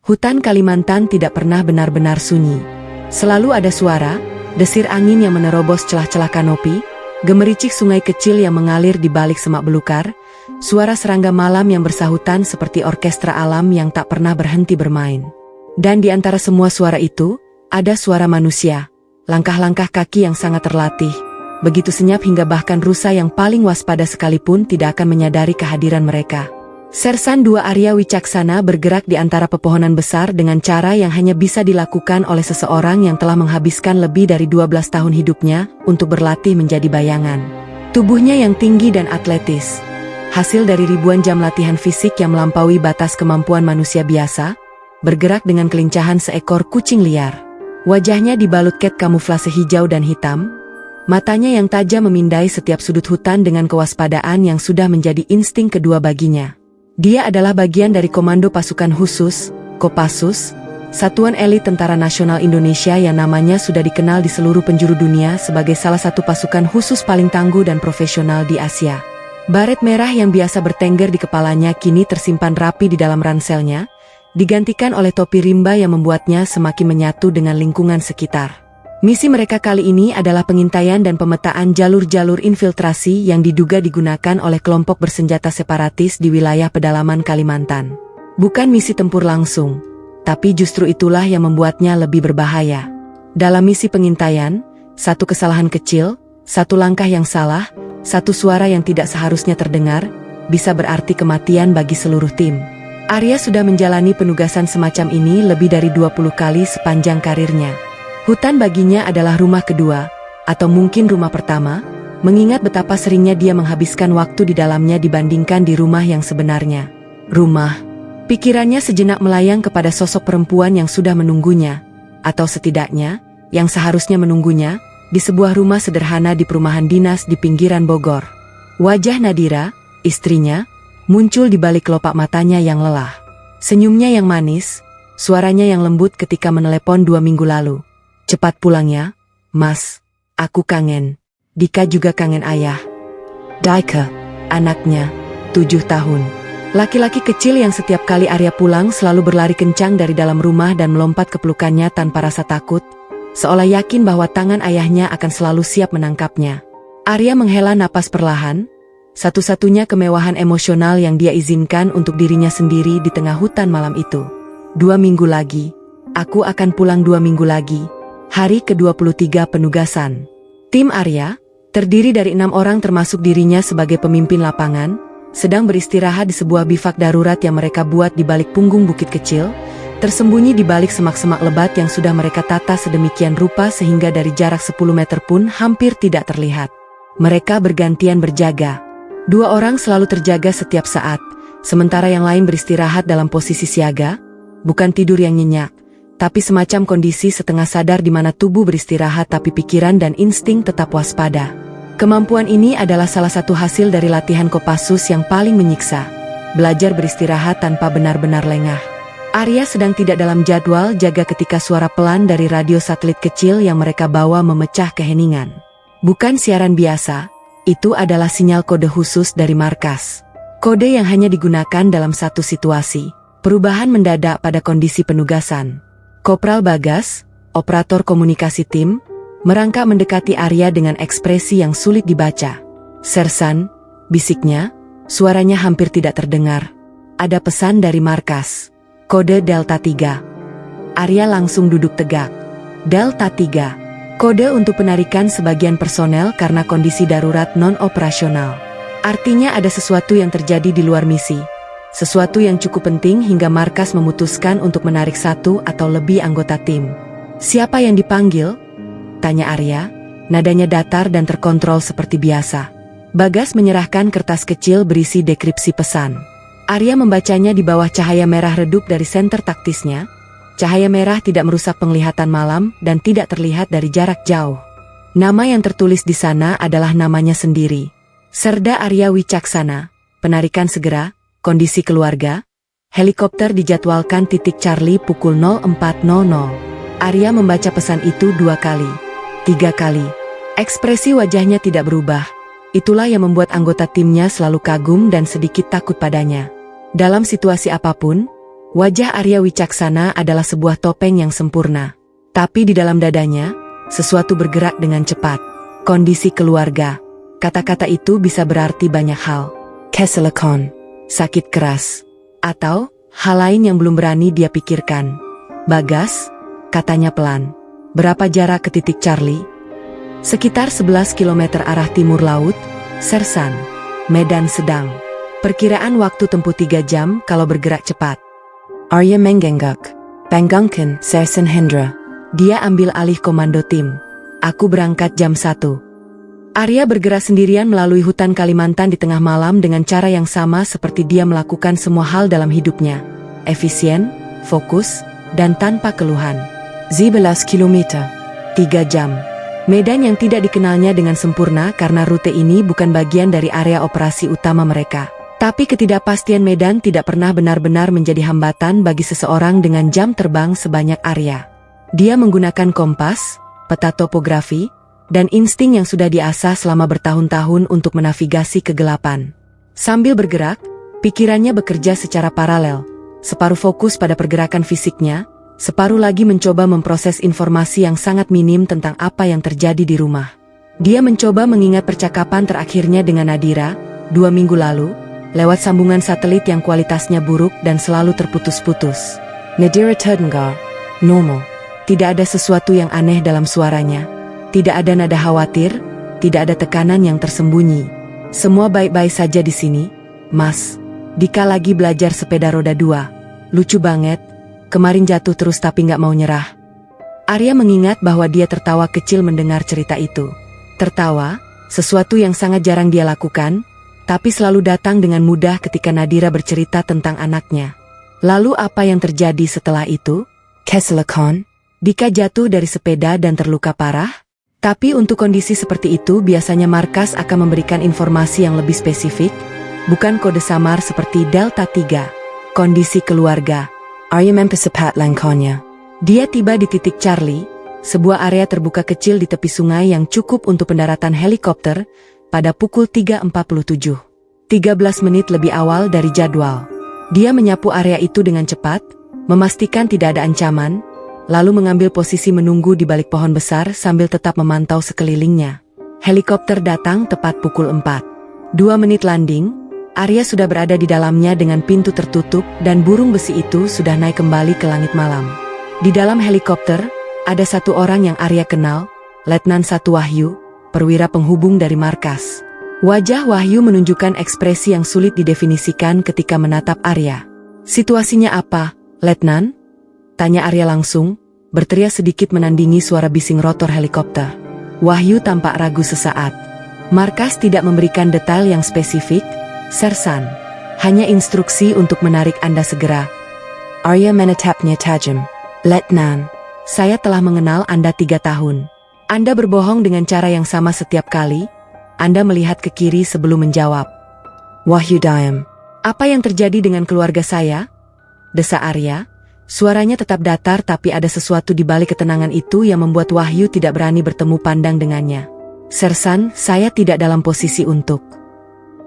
Hutan Kalimantan tidak pernah benar-benar sunyi. Selalu ada suara, desir angin yang menerobos celah-celah kanopi, gemericik sungai kecil yang mengalir di balik semak belukar, suara serangga malam yang bersahutan seperti orkestra alam yang tak pernah berhenti bermain. Dan di antara semua suara itu, ada suara manusia, langkah-langkah kaki yang sangat terlatih, begitu senyap hingga bahkan rusa yang paling waspada sekalipun tidak akan menyadari kehadiran mereka. Sersan 2 Arya Wicaksana bergerak di antara pepohonan besar dengan cara yang hanya bisa dilakukan oleh seseorang yang telah menghabiskan lebih dari 12 tahun hidupnya untuk berlatih menjadi bayangan. Tubuhnya yang tinggi dan atletis, hasil dari ribuan jam latihan fisik yang melampaui batas kemampuan manusia biasa, bergerak dengan kelincahan seekor kucing liar. Wajahnya dibalut cat kamuflase hijau dan hitam, matanya yang tajam memindai setiap sudut hutan dengan kewaspadaan yang sudah menjadi insting kedua baginya. Dia adalah bagian dari Komando Pasukan Khusus, Kopassus, satuan elit Tentara Nasional Indonesia yang namanya sudah dikenal di seluruh penjuru dunia sebagai salah satu pasukan khusus paling tangguh dan profesional di Asia. Baret merah yang biasa bertengger di kepalanya kini tersimpan rapi di dalam ranselnya, digantikan oleh topi rimba yang membuatnya semakin menyatu dengan lingkungan sekitar. Misi mereka kali ini adalah pengintaian dan pemetaan jalur-jalur infiltrasi yang diduga digunakan oleh kelompok bersenjata separatis di wilayah pedalaman Kalimantan. Bukan misi tempur langsung, tapi justru itulah yang membuatnya lebih berbahaya. Dalam misi pengintaian, satu kesalahan kecil, satu langkah yang salah, satu suara yang tidak seharusnya terdengar, bisa berarti kematian bagi seluruh tim. Arya sudah menjalani penugasan semacam ini lebih dari 20 kali sepanjang karirnya. Hutan baginya adalah rumah kedua, atau mungkin rumah pertama, mengingat betapa seringnya dia menghabiskan waktu di dalamnya dibandingkan di rumah yang sebenarnya. Rumah. Pikirannya sejenak melayang kepada sosok perempuan yang sudah menunggunya, atau setidaknya, yang seharusnya menunggunya, di sebuah rumah sederhana di perumahan dinas di pinggiran Bogor. Wajah Nadira, istrinya, muncul di balik kelopak matanya yang lelah. Senyumnya yang manis, suaranya yang lembut ketika menelepon 2 minggu lalu. "Cepat pulang ya, Mas. Aku kangen. Dika juga kangen ayah." Dika, anaknya, 7 tahun. Laki-laki kecil yang setiap kali Arya pulang selalu berlari kencang dari dalam rumah dan melompat ke pelukannya tanpa rasa takut, seolah yakin bahwa tangan ayahnya akan selalu siap menangkapnya. Arya menghela napas perlahan, satu-satunya kemewahan emosional yang dia izinkan untuk dirinya sendiri di tengah hutan malam itu. 2 minggu lagi. Aku akan pulang 2 minggu lagi. Hari ke-23 penugasan. Tim Arya, terdiri dari 6 orang termasuk dirinya sebagai pemimpin lapangan, sedang beristirahat di sebuah bivak darurat yang mereka buat di balik punggung bukit kecil, tersembunyi di balik semak-semak lebat yang sudah mereka tata sedemikian rupa sehingga dari jarak 10 meter pun hampir tidak terlihat. Mereka bergantian berjaga. 2 orang selalu terjaga setiap saat, sementara yang lain beristirahat dalam posisi siaga, bukan tidur yang nyenyak, tapi semacam kondisi setengah sadar di mana tubuh beristirahat tapi pikiran dan insting tetap waspada. Kemampuan ini adalah salah satu hasil dari latihan Kopassus yang paling menyiksa. Belajar beristirahat tanpa benar-benar lengah. Arya sedang tidak dalam jadwal jaga ketika suara pelan dari radio satelit kecil yang mereka bawa memecah keheningan. Bukan siaran biasa, itu adalah sinyal kode khusus dari markas. Kode yang hanya digunakan dalam satu situasi, perubahan mendadak pada kondisi penugasan. Kopral Bagas, operator komunikasi tim, merangkak mendekati Arya dengan ekspresi yang sulit dibaca. "Sersan," bisiknya, suaranya hampir tidak terdengar. "Ada pesan dari markas. Kode Delta 3. Arya langsung duduk tegak. Delta 3. Kode untuk penarikan sebagian personel karena kondisi darurat non-operasional. Artinya ada sesuatu yang terjadi di luar misi. Sesuatu yang cukup penting hingga markas memutuskan untuk menarik 1 atau lebih anggota tim." "Siapa yang dipanggil?" tanya Arya, nadanya datar dan terkontrol seperti biasa. Bagas menyerahkan kertas kecil berisi dekripsi pesan. Arya membacanya di bawah cahaya merah redup dari senter taktisnya. Cahaya merah tidak merusak penglihatan malam dan tidak terlihat dari jarak jauh. Nama yang tertulis di sana adalah namanya sendiri. Serda Arya Wicaksana, penarikan segera. Kondisi keluarga, helikopter dijadwalkan titik Charlie pukul 04.00. Arya membaca pesan itu 2 kali, 3 kali. Ekspresi wajahnya tidak berubah. Itulah yang membuat anggota timnya selalu kagum dan sedikit takut padanya. Dalam situasi apapun, Wajah Arya Wicaksana adalah sebuah topeng yang sempurna. Tapi di dalam dadanya, sesuatu bergerak dengan cepat. Kondisi keluarga. Kata-kata itu bisa berarti banyak hal. Keselakon, sakit keras. Atau, hal lain yang belum berani dia pikirkan. Bagas, katanya pelan. Berapa jarak ke titik Charlie? Sekitar 11 km arah timur laut, Sersan, Medan Sedang. Perkiraan waktu tempuh 3 jam kalau bergerak cepat. Arya mengenggak. Penggangkan, Sersan Hendra. Dia ambil alih komando tim. Aku berangkat jam 1. Arya bergerak sendirian melalui hutan Kalimantan di tengah malam dengan cara yang sama seperti dia melakukan semua hal dalam hidupnya. Efisien, fokus, dan tanpa keluhan. 11 km. 3 jam. Medan yang tidak dikenalnya dengan sempurna karena rute ini bukan bagian dari area operasi utama mereka. Tapi ketidakpastian medan tidak pernah benar-benar menjadi hambatan bagi seseorang dengan jam terbang sebanyak Arya. Dia menggunakan kompas, peta topografi, dan insting yang sudah diasah selama bertahun-tahun untuk menavigasi kegelapan. Sambil bergerak, pikirannya bekerja secara paralel. Separuh fokus pada pergerakan fisiknya, separuh lagi mencoba memproses informasi yang sangat minim tentang apa yang terjadi di rumah. Dia mencoba mengingat percakapan terakhirnya dengan Nadira, 2 minggu lalu, lewat sambungan satelit yang kualitasnya buruk dan selalu terputus-putus. Nadira terdengar normal. Tidak ada sesuatu yang aneh dalam suaranya. Tidak ada nada khawatir, tidak ada tekanan yang tersembunyi. Semua baik-baik saja di sini, Mas. Dika lagi belajar sepeda roda 2. Lucu banget. Kemarin jatuh terus tapi nggak mau nyerah. Arya mengingat bahwa dia tertawa kecil mendengar cerita itu. Tertawa, sesuatu yang sangat jarang dia lakukan, tapi selalu datang dengan mudah ketika Nadira bercerita tentang anaknya. Lalu apa yang terjadi setelah itu? Keselakon. Dika jatuh dari sepeda dan terluka parah. Tapi untuk kondisi seperti itu biasanya markas akan memberikan informasi yang lebih spesifik, bukan kode samar seperti Delta 3. Kondisi keluarga. Arya mempercepat langkahnya. Dia tiba di titik Charlie, sebuah area terbuka kecil di tepi sungai yang cukup untuk pendaratan helikopter, pada pukul 3.47. 13 menit lebih awal dari jadwal. Dia menyapu area itu dengan cepat, memastikan tidak ada ancaman, lalu mengambil posisi menunggu di balik pohon besar sambil tetap memantau sekelilingnya. Helikopter datang tepat pukul 4. 2 menit landing, Arya sudah berada di dalamnya dengan pintu tertutup dan burung besi itu sudah naik kembali ke langit malam. Di dalam helikopter, ada satu orang yang Arya kenal, Letnan 1 Wahyu, perwira penghubung dari markas. Wajah Wahyu menunjukkan ekspresi yang sulit didefinisikan ketika menatap Arya. Situasinya apa, Letnan? Tanya Arya langsung, berteriak sedikit menandingi suara bising rotor helikopter. Wahyu tampak ragu sesaat. Markas tidak memberikan detail yang spesifik, Sersan. Hanya instruksi untuk menarik Anda segera. Arya menatapnya tajam. Letnan, saya telah mengenal Anda 3 tahun. Anda berbohong dengan cara yang sama setiap kali. Anda melihat ke kiri sebelum menjawab. Wahyu diam. Apa yang terjadi dengan keluarga saya? Desa Arya. Suaranya tetap datar tapi ada sesuatu di balik ketenangan itu yang membuat Wahyu tidak berani bertemu pandang dengannya. Sersan, saya tidak dalam posisi untuk.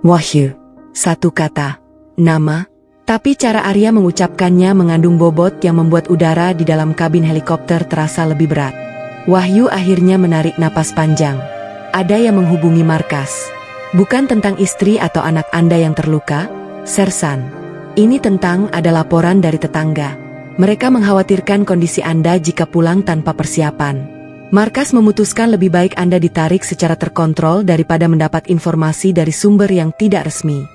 Wahyu. Satu kata. Nama. Tapi cara Arya mengucapkannya mengandung bobot yang membuat udara di dalam kabin helikopter terasa lebih berat. Wahyu akhirnya menarik napas panjang. Ada yang menghubungi markas. Bukan tentang istri atau anak Anda yang terluka, Sersan. Ini tentang ada laporan dari tetangga. Mereka mengkhawatirkan kondisi Anda jika pulang tanpa persiapan. Markas memutuskan lebih baik Anda ditarik secara terkontrol daripada mendapat informasi dari sumber yang tidak resmi.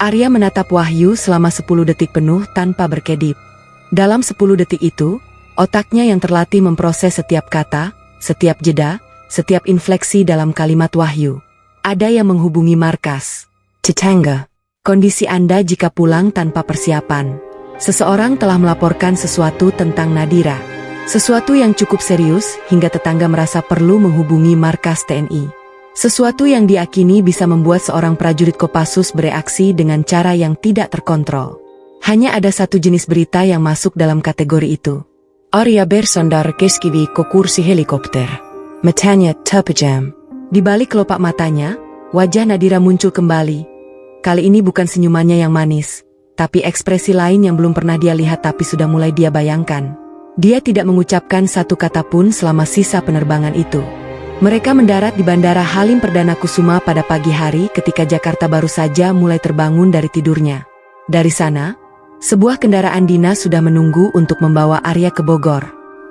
Arya menatap Wahyu selama 10 detik penuh tanpa berkedip. Dalam 10 detik itu, otaknya yang terlatih memproses setiap kata, setiap jeda, setiap infleksi dalam kalimat Wahyu. Ada yang menghubungi markas. Tetangga. Kondisi Anda jika pulang tanpa persiapan. Seseorang telah melaporkan sesuatu tentang Nadira. Sesuatu yang cukup serius hingga tetangga merasa perlu menghubungi markas TNI. Sesuatu yang diakini bisa membuat seorang prajurit Kopassus bereaksi dengan cara yang tidak terkontrol. Hanya ada satu jenis berita yang masuk dalam kategori itu. Arya bersandar keskivi ke kursi helikopter. Matanya terpejam. Di balik kelopak matanya, wajah Nadira muncul kembali. Kali ini bukan senyumannya yang manis, tapi ekspresi lain yang belum pernah dia lihat tapi sudah mulai dia bayangkan. Dia tidak mengucapkan satu kata pun selama sisa penerbangan itu. Mereka mendarat di Bandara Halim Perdana Kusuma pada pagi hari ketika Jakarta baru saja mulai terbangun dari tidurnya. Dari sana, sebuah kendaraan dinas sudah menunggu untuk membawa Arya ke Bogor.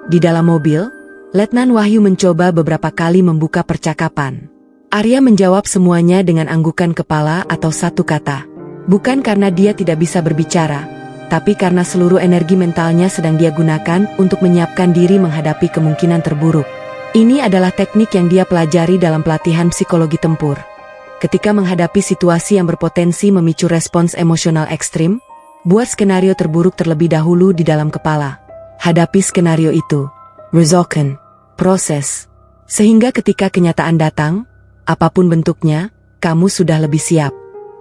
Di dalam mobil, Letnan Wahyu mencoba beberapa kali membuka percakapan. Arya menjawab semuanya dengan anggukan kepala atau satu kata. Bukan karena dia tidak bisa berbicara, tapi karena seluruh energi mentalnya sedang dia gunakan untuk menyiapkan diri menghadapi kemungkinan terburuk. Ini adalah teknik yang dia pelajari dalam pelatihan psikologi tempur. Ketika menghadapi situasi yang berpotensi memicu respons emosional ekstrim, buat skenario terburuk terlebih dahulu di dalam kepala. Hadapi skenario itu. Resolkan. Proses. Sehingga ketika kenyataan datang, apapun bentuknya, kamu sudah lebih siap.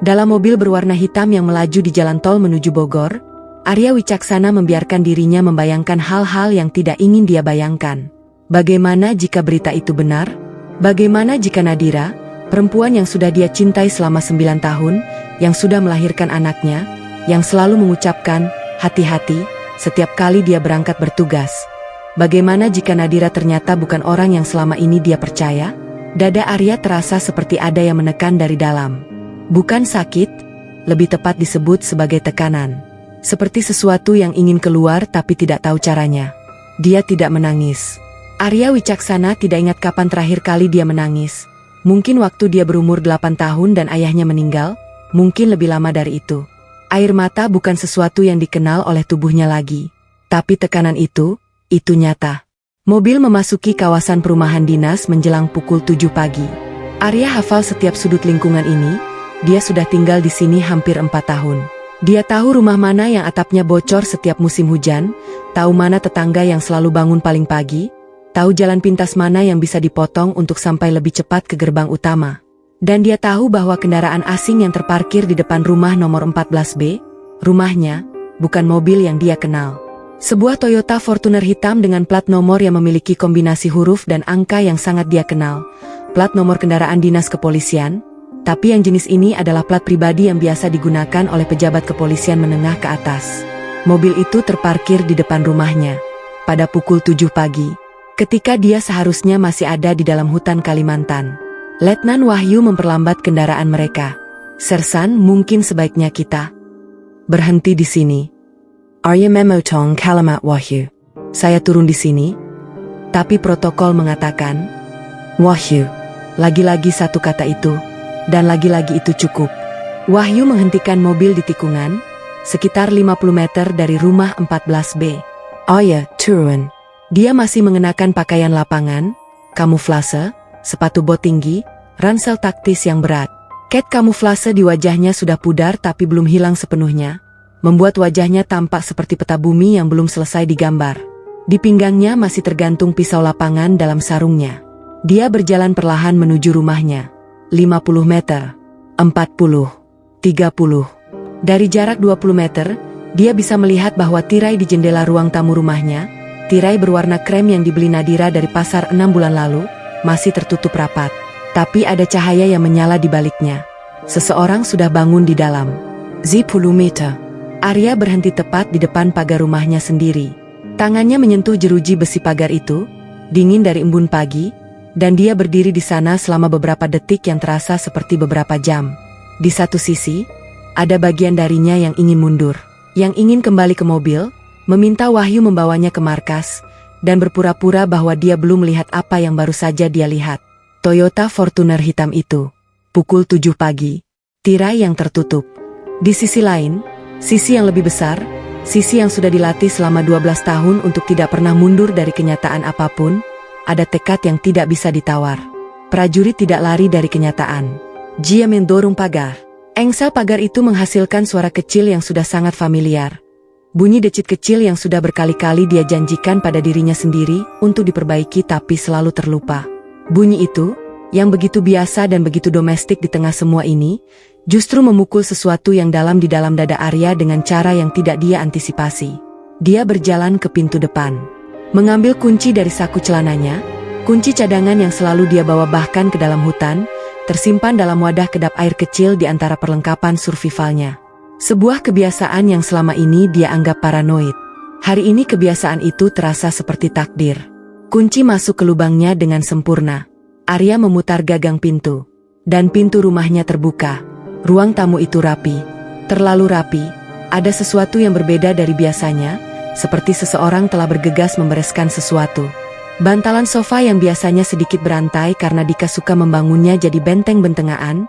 Dalam mobil berwarna hitam yang melaju di jalan tol menuju Bogor, Arya Wicaksana membiarkan dirinya membayangkan hal-hal yang tidak ingin dia bayangkan. Bagaimana jika berita itu benar? Bagaimana jika Nadira, perempuan yang sudah dia cintai selama 9 tahun, yang sudah melahirkan anaknya, yang selalu mengucapkan, hati-hati, setiap kali dia berangkat bertugas. Bagaimana jika Nadira ternyata bukan orang yang selama ini dia percaya? Dada Arya terasa seperti ada yang menekan dari dalam. Bukan sakit, lebih tepat disebut sebagai tekanan. Seperti sesuatu yang ingin keluar tapi tidak tahu caranya. Dia tidak menangis. Arya Wicaksana tidak ingat kapan terakhir kali dia menangis. Mungkin waktu dia berumur 8 tahun dan ayahnya meninggal, mungkin lebih lama dari itu. Air mata bukan sesuatu yang dikenal oleh tubuhnya lagi. Tapi tekanan itu nyata. Mobil memasuki kawasan perumahan dinas menjelang pukul 7 pagi. Arya hafal setiap sudut lingkungan ini, dia sudah tinggal di sini hampir 4 tahun. Dia tahu rumah mana yang atapnya bocor setiap musim hujan, tahu mana tetangga yang selalu bangun paling pagi, tahu jalan pintas mana yang bisa dipotong untuk sampai lebih cepat ke gerbang utama. Dan dia tahu bahwa kendaraan asing yang terparkir di depan rumah nomor 14B, rumahnya, bukan mobil yang dia kenal. Sebuah Toyota Fortuner hitam dengan plat nomor yang memiliki kombinasi huruf dan angka yang sangat dia kenal. Plat nomor kendaraan dinas kepolisian, tapi yang jenis ini adalah plat pribadi yang biasa digunakan oleh pejabat kepolisian menengah ke atas. Mobil itu terparkir di depan rumahnya pada pukul 7 pagi. Ketika dia seharusnya masih ada di dalam hutan Kalimantan. Letnan Wahyu memperlambat kendaraan mereka. Sersan, mungkin sebaiknya kita berhenti di sini. Arya memotong kalimat Wahyu. Saya turun di sini. Tapi protokol mengatakan, Wahyu, lagi-lagi satu kata itu, dan lagi-lagi itu cukup. Wahyu menghentikan mobil di tikungan, sekitar 50 meter dari rumah 14B. Arya turun. Dia masih mengenakan pakaian lapangan, kamuflase, sepatu bot tinggi, ransel taktis yang berat. Cat kamuflase di wajahnya sudah pudar tapi belum hilang sepenuhnya, membuat wajahnya tampak seperti peta bumi yang belum selesai digambar. Di pinggangnya masih tergantung pisau lapangan dalam sarungnya. Dia berjalan perlahan menuju rumahnya. 50 meter, 40, 30. Dari jarak 20 meter, dia bisa melihat bahwa tirai di jendela ruang tamu rumahnya, tirai berwarna krem yang dibeli Nadira dari pasar 6 bulan lalu, masih tertutup rapat. Tapi ada cahaya yang menyala di baliknya. Seseorang sudah bangun di dalam. 10 meter. Arya berhenti tepat di depan pagar rumahnya sendiri. Tangannya menyentuh jeruji besi pagar itu, dingin dari embun pagi, dan dia berdiri di sana selama beberapa detik yang terasa seperti beberapa jam. Di satu sisi, ada bagian darinya yang ingin mundur, yang ingin kembali ke mobil, meminta Wahyu membawanya ke markas, dan berpura-pura bahwa dia belum melihat apa yang baru saja dia lihat. Toyota Fortuner hitam itu. Pukul 7 pagi. Tirai yang tertutup. Di sisi lain, sisi yang lebih besar, sisi yang sudah dilatih selama 12 tahun untuk tidak pernah mundur dari kenyataan apapun, ada tekad yang tidak bisa ditawar. Prajurit tidak lari dari kenyataan. Dia mendorong pagar. Engsel pagar itu menghasilkan suara kecil yang sudah sangat familiar. Bunyi decit kecil yang sudah berkali-kali dia janjikan pada dirinya sendiri untuk diperbaiki tapi selalu terlupa. Bunyi itu, yang begitu biasa dan begitu domestik di tengah semua ini, justru memukul sesuatu yang dalam di dalam dada Arya dengan cara yang tidak dia antisipasi. Dia berjalan ke pintu depan. Mengambil kunci dari saku celananya, kunci cadangan yang selalu dia bawa bahkan ke dalam hutan, tersimpan dalam wadah kedap air kecil di antara perlengkapan survivalnya. Sebuah kebiasaan yang selama ini dia anggap paranoid. Hari ini kebiasaan itu terasa seperti takdir. Kunci masuk ke lubangnya dengan sempurna. Arya memutar gagang pintu. Dan pintu rumahnya terbuka. Ruang tamu itu rapi. Terlalu rapi. Ada sesuatu yang berbeda dari biasanya, seperti seseorang telah bergegas membereskan sesuatu. Bantalan sofa yang biasanya sedikit berantai karena Dika suka membangunnya jadi benteng bentengaan,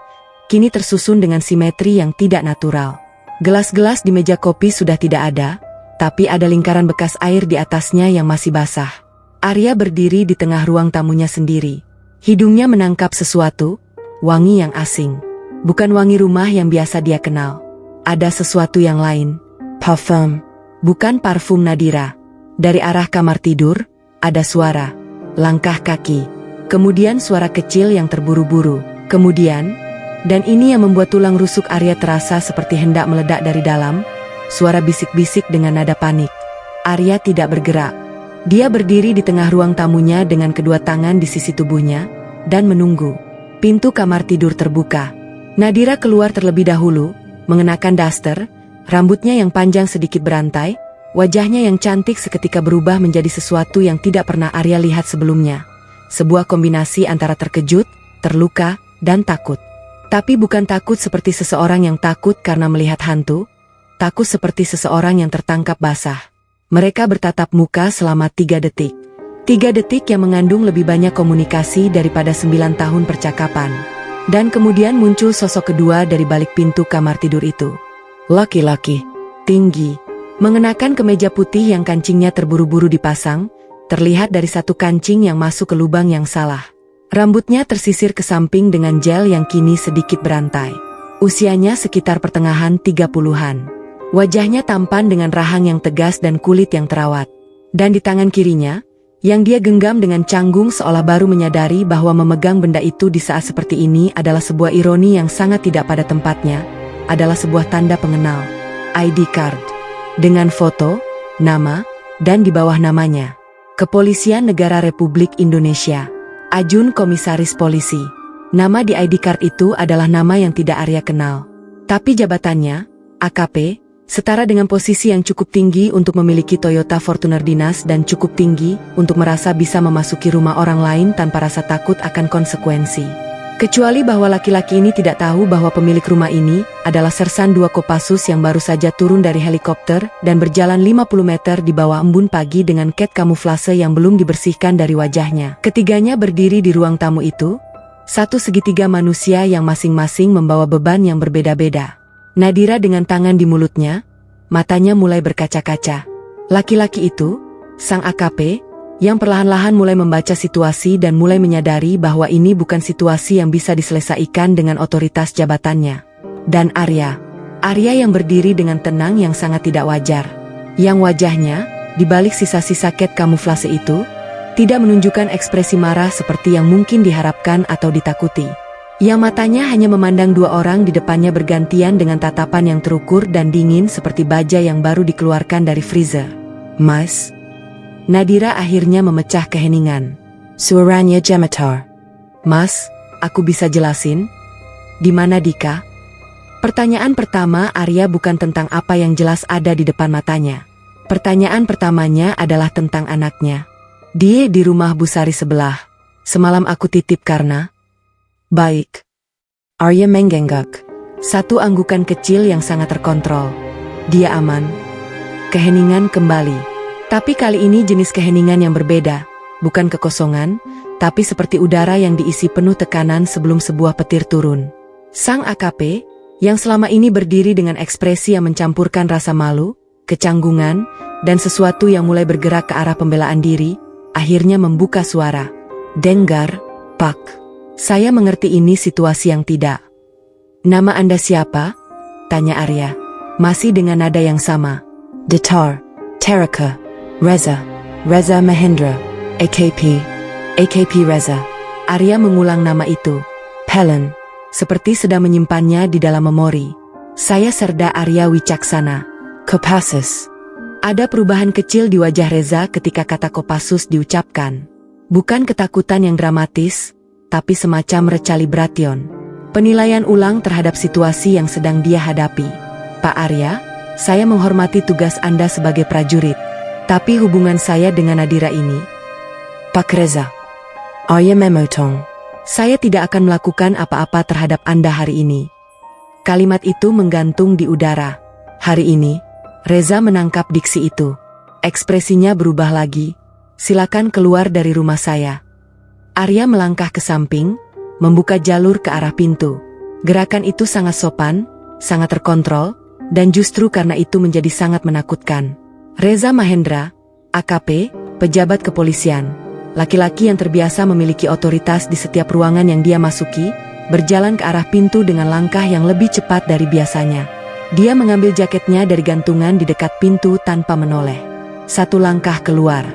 kini tersusun dengan simetri yang tidak natural. Gelas-gelas di meja kopi sudah tidak ada, tapi ada lingkaran bekas air di atasnya yang masih basah. Arya berdiri di tengah ruang tamunya sendiri. Hidungnya menangkap sesuatu, wangi yang asing. Bukan wangi rumah yang biasa dia kenal. Ada sesuatu yang lain. Parfum. Bukan parfum Nadira. Dari arah kamar tidur, ada suara, langkah kaki, kemudian suara kecil yang terburu-buru, kemudian, dan ini yang membuat tulang rusuk Arya terasa seperti hendak meledak dari dalam, suara bisik-bisik dengan nada panik. Arya tidak bergerak. Dia berdiri di tengah ruang tamunya dengan kedua tangan di sisi tubuhnya, dan menunggu. Pintu kamar tidur terbuka. Nadira keluar terlebih dahulu, mengenakan daster, rambutnya yang panjang sedikit berantai, wajahnya yang cantik seketika berubah menjadi sesuatu yang tidak pernah Arya lihat sebelumnya. Sebuah kombinasi antara terkejut, terluka, dan takut. Tapi bukan takut seperti seseorang yang takut karena melihat hantu, takut seperti seseorang yang tertangkap basah. Mereka bertatap muka selama 3 detik. 3 detik yang mengandung lebih banyak komunikasi daripada 9 tahun percakapan. Dan kemudian muncul sosok kedua dari balik pintu kamar tidur itu. Laki-laki, tinggi, mengenakan kemeja putih yang kancingnya terburu-buru dipasang, terlihat dari satu kancing yang masuk ke lubang yang salah. Rambutnya tersisir ke samping dengan gel yang kini sedikit berantai. Usianya sekitar pertengahan 30-an. Wajahnya tampan dengan rahang yang tegas dan kulit yang terawat. Dan di tangan kirinya, yang dia genggam dengan canggung seolah baru menyadari bahwa memegang benda itu di saat seperti ini adalah sebuah ironi yang sangat tidak pada tempatnya, adalah sebuah tanda pengenal. ID card. Dengan foto, nama, dan di bawah namanya, Kepolisian Negara Republik Indonesia, Ajun Komisaris Polisi. Nama di ID card itu adalah nama yang tidak Arya kenal. Tapi jabatannya, AKP, setara dengan posisi yang cukup tinggi untuk memiliki Toyota Fortuner dinas dan cukup tinggi untuk merasa bisa memasuki rumah orang lain tanpa rasa takut akan konsekuensi. Kecuali bahwa laki-laki ini tidak tahu bahwa pemilik rumah ini adalah Sersan 2 Kopassus yang baru saja turun dari helikopter dan berjalan 50 meter di bawah embun pagi dengan cat kamuflase yang belum dibersihkan dari wajahnya. Ketiganya berdiri di ruang tamu itu, satu segitiga manusia yang masing-masing membawa beban yang berbeda-beda. Nadira dengan tangan di mulutnya, matanya mulai berkaca-kaca. Laki-laki itu, sang AKP, yang perlahan-lahan mulai membaca situasi dan mulai menyadari bahwa ini bukan situasi yang bisa diselesaikan dengan otoritas jabatannya. Dan Arya yang berdiri dengan tenang yang sangat tidak wajar. Yang wajahnya, di balik sisa-sisa cat kamuflase itu, tidak menunjukkan ekspresi marah seperti yang mungkin diharapkan atau ditakuti. Yang matanya hanya memandang 2 orang di depannya bergantian dengan tatapan yang terukur dan dingin seperti baja yang baru dikeluarkan dari freezer. Mas? Nadira akhirnya memecah keheningan. Suaranya gemetar. Mas, aku bisa jelasin? Di mana Dika? Pertanyaan pertama Arya bukan tentang apa yang jelas ada di depan matanya. Pertanyaan pertamanya adalah tentang anaknya. Dia di rumah Busari sebelah. Semalam aku titip karena... Baik. Arya menggenggak. Satu anggukan kecil yang sangat terkontrol. Dia aman. Keheningan kembali. Tapi kali ini jenis keheningan yang berbeda, bukan kekosongan, tapi seperti udara yang diisi penuh tekanan sebelum sebuah petir turun. Sang AKP, yang selama ini berdiri dengan ekspresi yang mencampurkan rasa malu, kecanggungan, dan sesuatu yang mulai bergerak ke arah pembelaan diri, akhirnya membuka suara. Dengar, Pak. Saya mengerti ini situasi yang tidak. Nama Anda siapa? Tanya Arya. Masih dengan nada yang sama. Datar, Teraka. Reza Mahendra, AKP Reza. Arya mengulang nama itu. Helen, seperti sedang menyimpannya di dalam memori. Saya Serda Arya Wicaksana. Kopassus. Ada perubahan kecil di wajah Reza ketika kata Kopassus diucapkan. Bukan ketakutan yang dramatis, tapi semacam recalibration. Penilaian ulang terhadap situasi yang sedang dia hadapi. Pak Arya, saya menghormati tugas Anda sebagai prajurit. Tapi hubungan saya dengan Nadira ini... Pak Reza, Arya memotong. Saya tidak akan melakukan apa-apa terhadap Anda hari ini. Kalimat itu menggantung di udara. Hari ini, Reza menangkap diksi itu. Ekspresinya berubah lagi. Silakan keluar dari rumah saya. Arya melangkah ke samping, membuka jalur ke arah pintu. Gerakan itu sangat sopan, sangat terkontrol, dan justru karena itu menjadi sangat menakutkan. Reza Mahendra, AKP, pejabat kepolisian, laki-laki yang terbiasa memiliki otoritas di setiap ruangan yang dia masuki, berjalan ke arah pintu dengan langkah yang lebih cepat dari biasanya. Dia mengambil jaketnya dari gantungan di dekat pintu tanpa menoleh. 1 langkah keluar,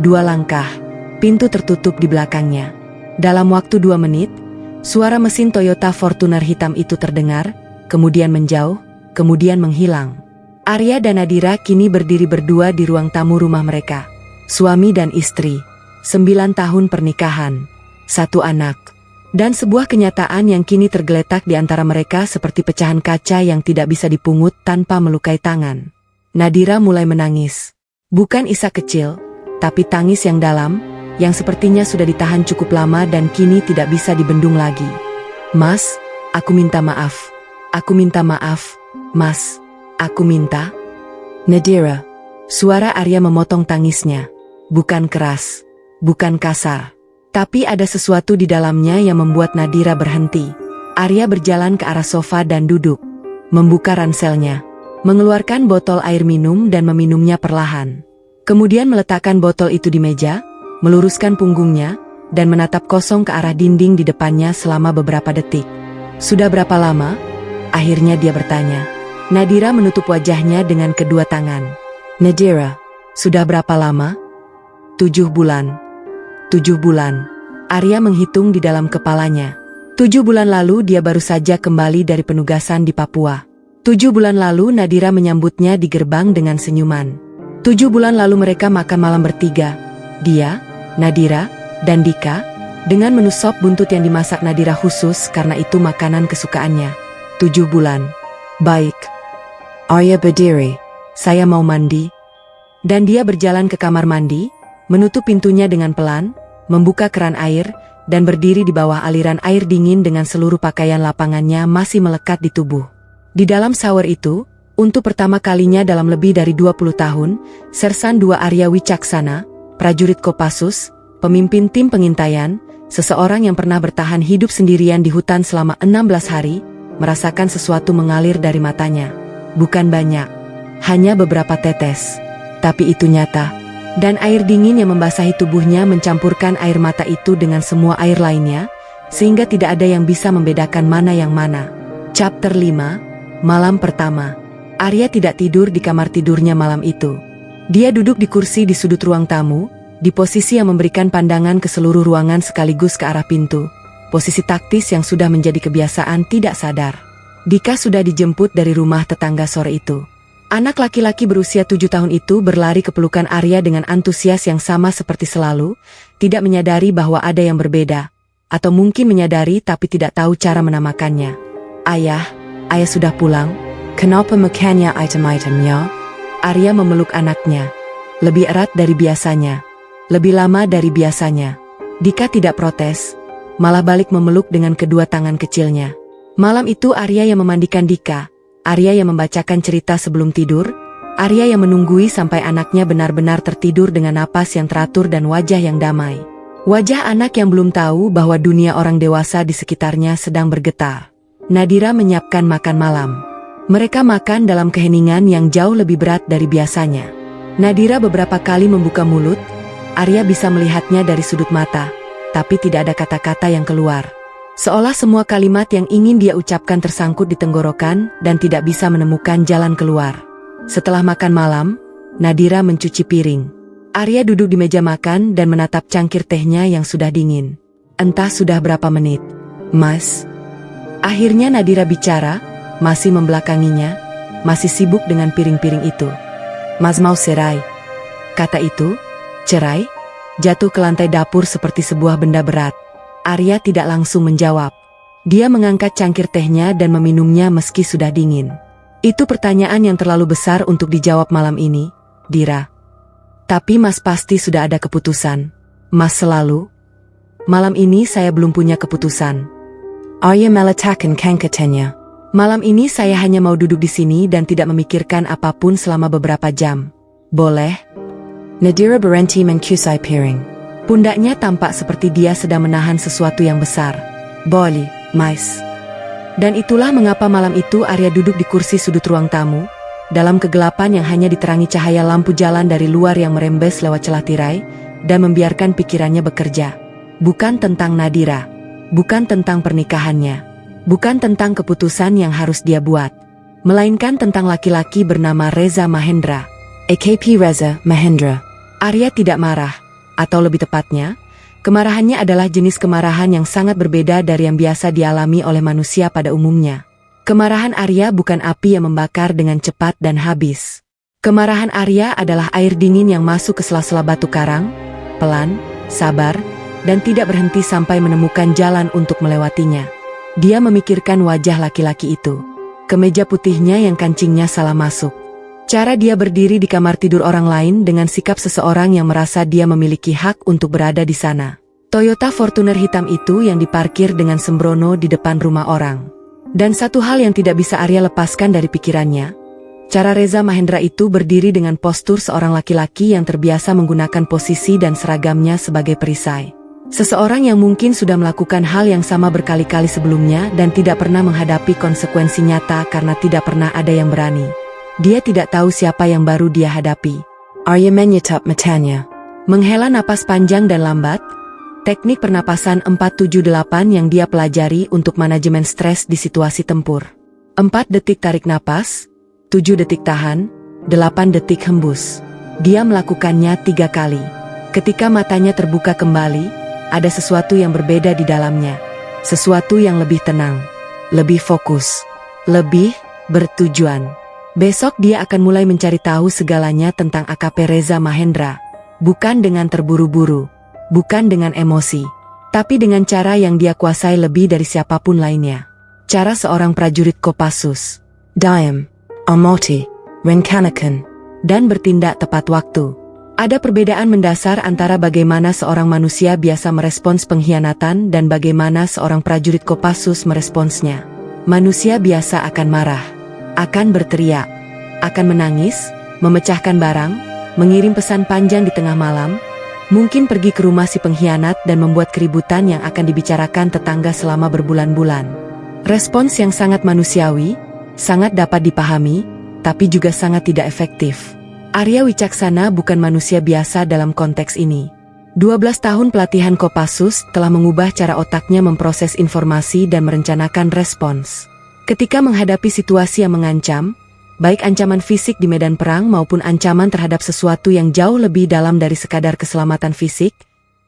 2 langkah, pintu tertutup di belakangnya. Dalam waktu 2 menit, suara mesin Toyota Fortuner hitam itu terdengar, kemudian menjauh, kemudian menghilang. Arya dan Nadira kini berdiri berdua di ruang tamu rumah mereka. Suami dan istri, 9 tahun pernikahan, 1 anak, dan sebuah kenyataan yang kini tergeletak di antara mereka seperti pecahan kaca yang tidak bisa dipungut tanpa melukai tangan. Nadira mulai menangis. Bukan isak kecil, tapi tangis yang dalam, yang sepertinya sudah ditahan cukup lama dan kini tidak bisa dibendung lagi. Mas, aku minta maaf. Aku minta maaf, Mas. Aku minta. Nadira. Suara Arya memotong tangisnya. Bukan keras, bukan kasar. Tapi ada sesuatu di dalamnya yang membuat Nadira berhenti. Arya berjalan ke arah sofa dan duduk. Membuka ranselnya. Mengeluarkan botol air minum dan meminumnya perlahan. Kemudian meletakkan botol itu di meja, meluruskan punggungnya, dan menatap kosong ke arah dinding di depannya selama beberapa detik. Sudah berapa lama? Akhirnya dia bertanya. Nadira menutup wajahnya dengan kedua tangan. Nadira, sudah berapa lama? 7 bulan. 7 bulan. Arya menghitung di dalam kepalanya. 7 bulan lalu dia baru saja kembali dari penugasan di Papua. 7 bulan lalu Nadira menyambutnya di gerbang dengan senyuman. 7 bulan lalu mereka makan malam bertiga. Dia, Nadira, dan Dika, dengan menu sop buntut yang dimasak Nadira khusus karena itu makanan kesukaannya. 7 bulan. Baik. Arya berdiri. Saya mau mandi. Dan dia berjalan ke kamar mandi, menutup pintunya dengan pelan, membuka keran air, dan berdiri di bawah aliran air dingin dengan seluruh pakaian lapangannya masih melekat di tubuh. Di dalam shower itu, untuk pertama kalinya dalam lebih dari 20 tahun, Sersan 2 Arya Wicaksana, prajurit Kopassus, pemimpin tim pengintaian, seseorang yang pernah bertahan hidup sendirian di hutan selama 16 hari, merasakan sesuatu mengalir dari matanya. Bukan banyak, hanya beberapa tetes. Tapi itu nyata. Dan air dingin yang membasahi tubuhnya mencampurkan air mata itu dengan semua air lainnya, sehingga tidak ada yang bisa membedakan mana yang mana. Chapter 5, Malam Pertama. Arya tidak tidur di kamar tidurnya malam itu. Dia duduk di kursi di sudut ruang tamu, di posisi yang memberikan pandangan ke seluruh ruangan sekaligus ke arah pintu. Posisi taktis yang sudah menjadi kebiasaan tidak sadar. Dika sudah dijemput dari rumah tetangga sore itu. Anak laki-laki berusia 7 tahun itu berlari ke pelukan Arya dengan antusias yang sama seperti selalu, tidak menyadari bahwa ada yang berbeda, atau mungkin menyadari tapi tidak tahu cara menamakannya. Ayah sudah pulang. Kenapa makannya item-itemnya? Arya memeluk anaknya. Lebih erat dari biasanya. Lebih lama dari biasanya. Dika tidak protes, malah balik memeluk dengan kedua tangan kecilnya. Malam itu Arya yang memandikan Dika, Arya yang membacakan cerita sebelum tidur, Arya yang menunggui sampai anaknya benar-benar tertidur dengan napas yang teratur dan wajah yang damai. Wajah anak yang belum tahu bahwa dunia orang dewasa di sekitarnya sedang bergetar. Nadira menyiapkan makan malam. Mereka makan dalam keheningan yang jauh lebih berat dari biasanya. Nadira beberapa kali membuka mulut, Arya bisa melihatnya dari sudut mata, tapi tidak ada kata-kata yang keluar. Seolah semua kalimat yang ingin dia ucapkan tersangkut di tenggorokan dan tidak bisa menemukan jalan keluar. Setelah makan malam, Nadira mencuci piring. Arya duduk di meja makan dan menatap cangkir tehnya yang sudah dingin. Entah sudah berapa menit. Mas. Akhirnya Nadira bicara, masih membelakanginya, masih sibuk dengan piring-piring itu. Mas mau cerai. Kata itu, cerai, jatuh ke lantai dapur seperti sebuah benda berat. Arya tidak langsung menjawab. Dia mengangkat cangkir tehnya dan meminumnya meski sudah dingin. Itu pertanyaan yang terlalu besar untuk dijawab malam ini, Dira. Tapi Mas pasti sudah ada keputusan. Mas selalu. Malam ini saya belum punya keputusan. Arya meletakkan kangkatnya. Malam ini saya hanya mau duduk di sini dan tidak memikirkan apapun selama beberapa jam. Boleh? Nadira berhenti menkusai piring. Pundaknya tampak seperti dia sedang menahan sesuatu yang besar. Boleh, Mais. Dan itulah mengapa malam itu Arya duduk di kursi sudut ruang tamu, dalam kegelapan yang hanya diterangi cahaya lampu jalan dari luar yang merembes lewat celah tirai, dan membiarkan pikirannya bekerja. Bukan tentang Nadira. Bukan tentang pernikahannya. Bukan tentang keputusan yang harus dia buat, melainkan tentang laki-laki bernama Reza Mahendra. AKP Reza Mahendra. Arya tidak marah, atau lebih tepatnya, kemarahannya adalah jenis kemarahan yang sangat berbeda dari yang biasa dialami oleh manusia pada umumnya. Kemarahan Arya bukan api yang membakar dengan cepat dan habis. Kemarahan Arya adalah air dingin yang masuk ke sela-sela batu karang, pelan, sabar, dan tidak berhenti sampai menemukan jalan untuk melewatinya. Dia memikirkan wajah laki-laki itu. Kemeja putihnya yang kancingnya salah masuk. Cara dia berdiri di kamar tidur orang lain dengan sikap seseorang yang merasa dia memiliki hak untuk berada di sana. Toyota Fortuner hitam itu yang diparkir dengan sembrono di depan rumah orang. Dan satu hal yang tidak bisa Arya lepaskan dari pikirannya, cara Reza Mahendra itu berdiri dengan postur seorang laki-laki yang terbiasa menggunakan posisi dan seragamnya sebagai perisai. Seseorang yang mungkin sudah melakukan hal yang sama berkali-kali sebelumnya dan tidak pernah menghadapi konsekuensi nyata karena tidak pernah ada yang berani. Dia tidak tahu siapa yang baru dia hadapi. Arya menyetap matanya. Menghela napas panjang dan lambat, teknik pernapasan 478 yang dia pelajari untuk manajemen stres di situasi tempur. 4 detik tarik napas, 7 detik tahan, 8 detik hembus. Dia melakukannya 3 kali. Ketika matanya terbuka kembali, ada sesuatu yang berbeda di dalamnya. Sesuatu yang lebih tenang, lebih fokus, lebih bertujuan. Besok dia akan mulai mencari tahu segalanya tentang AKP Reza Mahendra. Bukan dengan terburu-buru, bukan dengan emosi, tapi dengan cara yang dia kuasai lebih dari siapapun lainnya. Cara seorang prajurit Kopassus. Diam, amati, rencanakan, dan bertindak tepat waktu. Ada perbedaan mendasar antara bagaimana seorang manusia biasa merespons pengkhianatan dan bagaimana seorang prajurit Kopassus meresponsnya. Manusia biasa akan marah, akan berteriak, akan menangis, memecahkan barang, mengirim pesan panjang di tengah malam, mungkin pergi ke rumah si pengkhianat dan membuat keributan yang akan dibicarakan tetangga selama berbulan-bulan. Respons yang sangat manusiawi, sangat dapat dipahami, tapi juga sangat tidak efektif. Arya Wicaksana bukan manusia biasa dalam konteks ini. 12 tahun pelatihan Kopassus telah mengubah cara otaknya memproses informasi dan merencanakan respons. Ketika menghadapi situasi yang mengancam, baik ancaman fisik di medan perang maupun ancaman terhadap sesuatu yang jauh lebih dalam dari sekadar keselamatan fisik,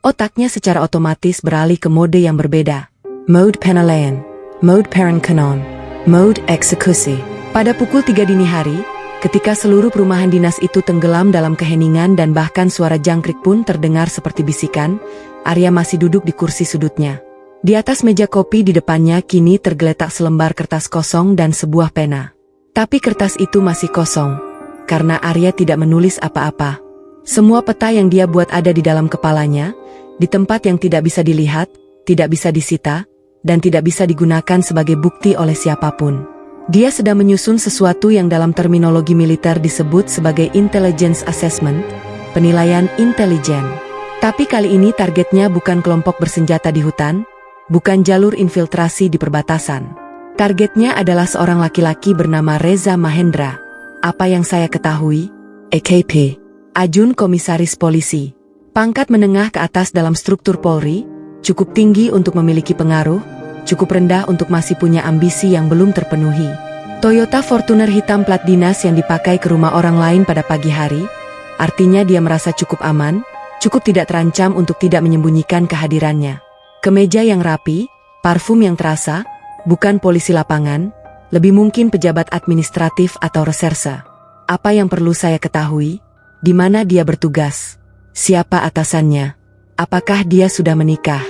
otaknya secara otomatis beralih ke mode yang berbeda. Mode penilaian, mode perencanaan, mode eksekusi. Pada pukul 3 dini hari, ketika seluruh perumahan dinas itu tenggelam dalam keheningan dan bahkan suara jangkrik pun terdengar seperti bisikan, Arya masih duduk di kursi sudutnya. Di atas meja kopi di depannya kini tergeletak selembar kertas kosong dan sebuah pena. Tapi kertas itu masih kosong, karena Arya tidak menulis apa-apa. Semua peta yang dia buat ada di dalam kepalanya, di tempat yang tidak bisa dilihat, tidak bisa disita, dan tidak bisa digunakan sebagai bukti oleh siapapun. Dia sedang menyusun sesuatu yang dalam terminologi militer disebut sebagai intelligence assessment, penilaian intelijen. Tapi kali ini targetnya bukan kelompok bersenjata di hutan, bukan jalur infiltrasi di perbatasan. Targetnya adalah seorang laki-laki bernama Reza Mahendra. Apa yang saya ketahui? AKP, Ajun Komisaris Polisi. Pangkat menengah ke atas dalam struktur Polri, cukup tinggi untuk memiliki pengaruh, cukup rendah untuk masih punya ambisi yang belum terpenuhi. Toyota Fortuner hitam plat dinas yang dipakai ke rumah orang lain pada pagi hari, artinya dia merasa cukup aman, cukup tidak terancam untuk tidak menyembunyikan kehadirannya. Kemeja yang rapi, parfum yang terasa, bukan polisi lapangan, lebih mungkin pejabat administratif atau reserse. Apa yang perlu saya ketahui? Di mana dia bertugas? Siapa atasannya? Apakah dia sudah menikah?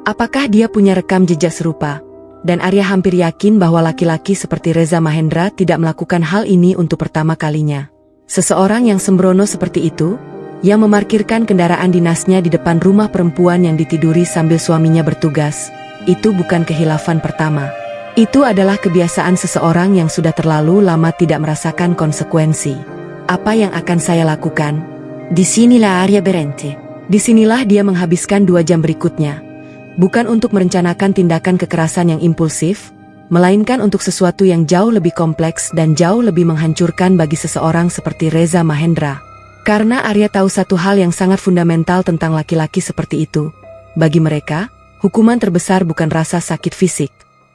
Apakah dia punya rekam jejak serupa? Dan Arya hampir yakin bahwa laki-laki seperti Reza Mahendra tidak melakukan hal ini untuk pertama kalinya. Seseorang yang sembrono seperti itu, yang memarkirkan kendaraan dinasnya di depan rumah perempuan yang ditiduri sambil suaminya bertugas, itu bukan kehilafan pertama. Itu adalah kebiasaan seseorang yang sudah terlalu lama tidak merasakan konsekuensi. Apa yang akan saya lakukan? Disinilah Arya berhenti. Disinilah dia menghabiskan 2 jam berikutnya. Bukan untuk merencanakan tindakan kekerasan yang impulsif, melainkan untuk sesuatu yang jauh lebih kompleks dan jauh lebih menghancurkan bagi seseorang seperti Reza Mahendra. Karena Arya tahu satu hal yang sangat fundamental tentang laki-laki seperti itu. Bagi mereka, hukuman terbesar bukan rasa sakit fisik.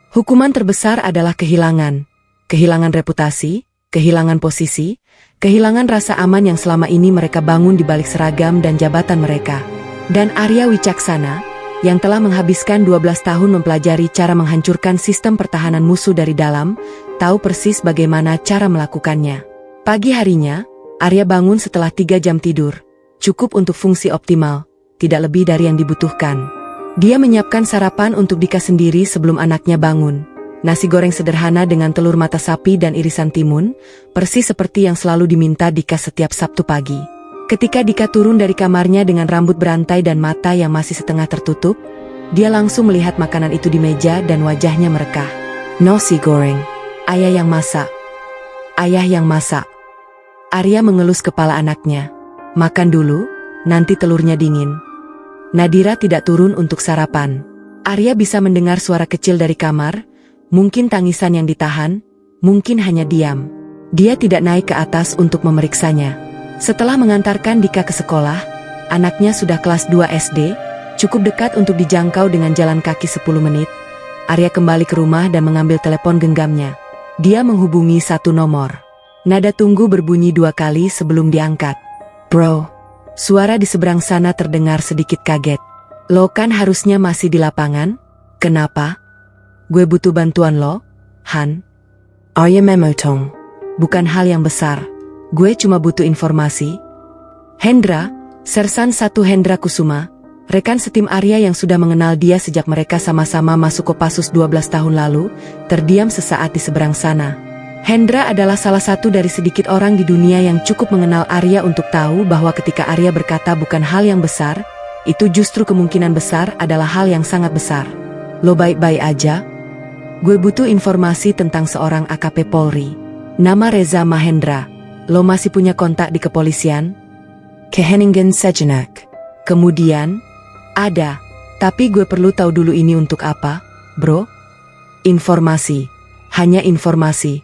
Hukuman terbesar adalah kehilangan. Kehilangan reputasi, kehilangan posisi, kehilangan rasa aman yang selama ini mereka bangun di balik seragam dan jabatan mereka. Dan Arya Wicaksana, yang telah menghabiskan 12 tahun mempelajari cara menghancurkan sistem pertahanan musuh dari dalam, tahu persis bagaimana cara melakukannya. Pagi harinya, Arya bangun setelah 3 jam tidur. Cukup untuk fungsi optimal, tidak lebih dari yang dibutuhkan. Dia menyiapkan sarapan untuk Dika sendiri sebelum anaknya bangun. Nasi goreng sederhana dengan telur mata sapi dan irisan timun, persis seperti yang selalu diminta Dika setiap Sabtu pagi. Ketika Dika turun dari kamarnya dengan rambut berantai dan mata yang masih setengah tertutup, dia langsung melihat makanan itu di meja dan wajahnya merekah. Nasi goreng. Ayah yang masak. Ayah yang masak. Arya mengelus kepala anaknya. Makan dulu, nanti telurnya dingin. Nadira tidak turun untuk sarapan. Arya bisa mendengar suara kecil dari kamar, mungkin tangisan yang ditahan, mungkin hanya diam. Dia tidak naik ke atas untuk memeriksanya. Setelah mengantarkan Dika ke sekolah, anaknya sudah kelas 2 SD, cukup dekat untuk dijangkau dengan jalan kaki 10 menit. Arya kembali ke rumah dan mengambil telepon genggamnya. Dia menghubungi 1 nomor. Nada tunggu berbunyi 2 kali sebelum diangkat. Bro, suara di seberang sana terdengar sedikit kaget. Lo kan harusnya masih di lapangan? Kenapa? Gue butuh bantuan lo, Han. Arya memotong. Bukan hal yang besar. Gue cuma butuh informasi. Hendra, Sersan 1 Hendra Kusuma, rekan setim Arya yang sudah mengenal dia sejak mereka sama-sama masuk Kopassus 12 tahun lalu, terdiam sesaat di seberang sana. Hendra adalah salah satu dari sedikit orang di dunia yang cukup mengenal Arya untuk tahu bahwa ketika Arya berkata bukan hal yang besar, itu justru kemungkinan besar adalah hal yang sangat besar. Lo baik-baik aja? Gue butuh informasi tentang seorang AKP Polri. Nama Reza Mahendra. Lo masih punya kontak di kepolisian? Keheningen sejenak. Kemudian, ada. Tapi gue perlu tahu dulu ini untuk apa, bro? Informasi. Hanya informasi.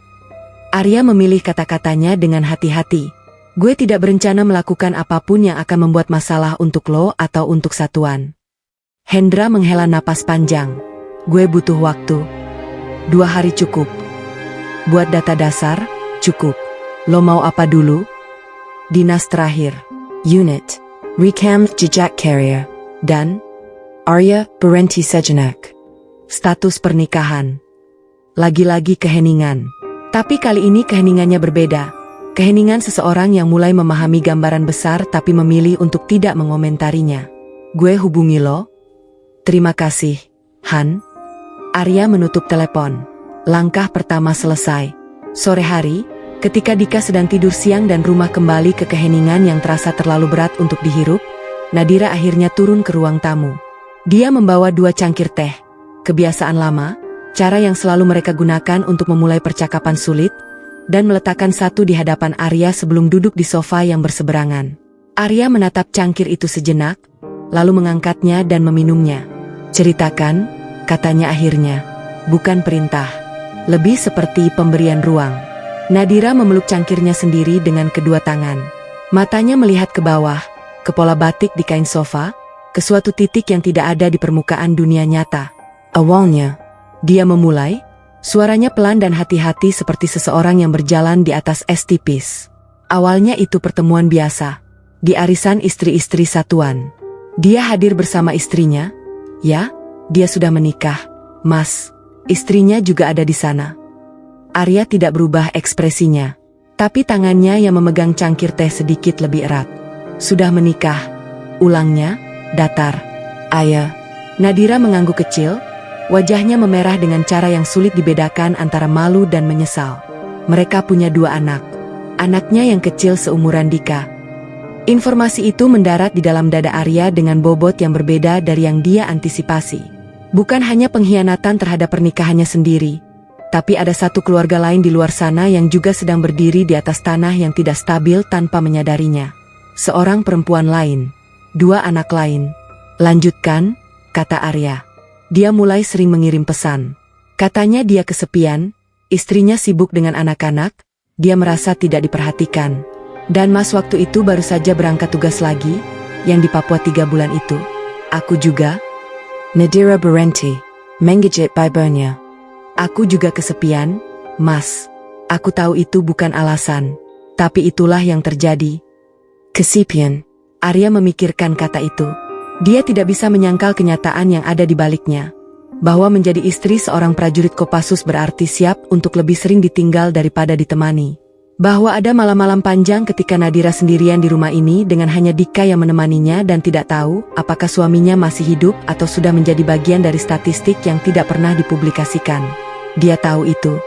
Arya memilih kata-katanya dengan hati-hati. Gue tidak berencana melakukan apapun yang akan membuat masalah untuk lo atau untuk satuan. Hendra menghela napas panjang. Gue butuh waktu. 2 hari cukup. Buat data dasar, cukup. Lo mau apa dulu? Dinas terakhir. Unit. Rekam jejak carrier. Dan Arya berhenti sejenak. Status pernikahan. Lagi-lagi keheningan. Tapi kali ini keheningannya berbeda. Keheningan seseorang yang mulai memahami gambaran besar tapi memilih untuk tidak mengomentarinya. Gue hubungi lo. Terima kasih, Han. Arya menutup telepon. Langkah pertama selesai. Sore hari, ketika Dika sedang tidur siang dan rumah kembali ke keheningan yang terasa terlalu berat untuk dihirup, Nadira akhirnya turun ke ruang tamu. Dia membawa 2 cangkir teh. Kebiasaan lama, cara yang selalu mereka gunakan untuk memulai percakapan sulit, dan meletakkan satu di hadapan Arya sebelum duduk di sofa yang berseberangan. Arya menatap cangkir itu sejenak, lalu mengangkatnya dan meminumnya. Ceritakan, katanya akhirnya. Bukan perintah. Lebih seperti pemberian ruang. Nadira memeluk cangkirnya sendiri dengan kedua tangan. Matanya melihat ke bawah, ke pola batik di kain sofa, ke suatu titik yang tidak ada di permukaan dunia nyata. Awalnya, dia memulai, suaranya pelan dan hati-hati seperti seseorang yang berjalan di atas es tipis. Awalnya itu pertemuan biasa, di arisan istri-istri satuan. Dia hadir bersama istrinya. Ya, dia sudah menikah, Mas. Istrinya juga ada di sana. Arya tidak berubah ekspresinya, tapi tangannya yang memegang cangkir teh sedikit lebih erat. Sudah menikah, ulangnya, datar. Ayah. Nadira mengangguk kecil, Wajahnya memerah dengan cara yang sulit dibedakan antara malu dan menyesal. Mereka punya 2 anak. Anaknya yang kecil seumuran Dika. Informasi itu mendarat di dalam dada Arya dengan bobot yang berbeda dari yang dia antisipasi. Bukan hanya pengkhianatan terhadap pernikahannya sendiri, tapi ada satu keluarga lain di luar sana yang juga sedang berdiri di atas tanah yang tidak stabil tanpa menyadarinya. Seorang perempuan lain, 2 anak lain. Lanjutkan, kata Arya. Dia mulai sering mengirim pesan. Katanya dia kesepian, istrinya sibuk dengan anak-anak, dia merasa tidak diperhatikan. Dan Mas waktu itu baru saja berangkat tugas lagi, yang di Papua 3 bulan itu. Aku juga. Nadira berhenti, menggigit bibirnya. Aku juga kesepian, Mas. Aku tahu itu bukan alasan, tapi itulah yang terjadi. Kesepian. Arya memikirkan kata itu. Dia tidak bisa menyangkal kenyataan yang ada di baliknya. Bahwa menjadi istri seorang prajurit Kopassus berarti siap untuk lebih sering ditinggal daripada ditemani. Bahwa ada malam-malam panjang ketika Nadira sendirian di rumah ini dengan hanya Dika yang menemaninya dan tidak tahu apakah suaminya masih hidup atau sudah menjadi bagian dari statistik yang tidak pernah dipublikasikan. Dia tahu itu.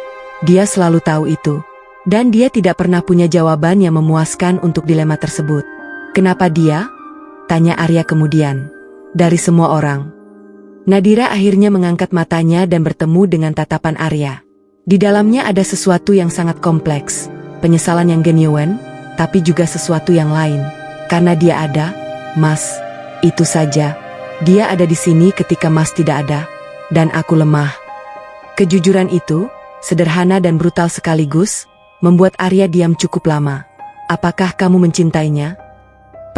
Dia selalu tahu itu. Dan dia tidak pernah punya jawaban yang memuaskan untuk dilema tersebut. Kenapa dia? Tanya Arya kemudian. Dari semua orang. Nadira akhirnya mengangkat matanya dan bertemu dengan tatapan Arya. Di dalamnya ada sesuatu yang sangat kompleks. Penyesalan yang genuine, tapi juga sesuatu yang lain. Karena dia ada, Mas. Itu saja. Dia ada di sini ketika Mas tidak ada. Dan aku lemah. Kejujuran itu, sederhana dan brutal sekaligus, membuat Arya diam cukup lama. Apakah kamu mencintainya?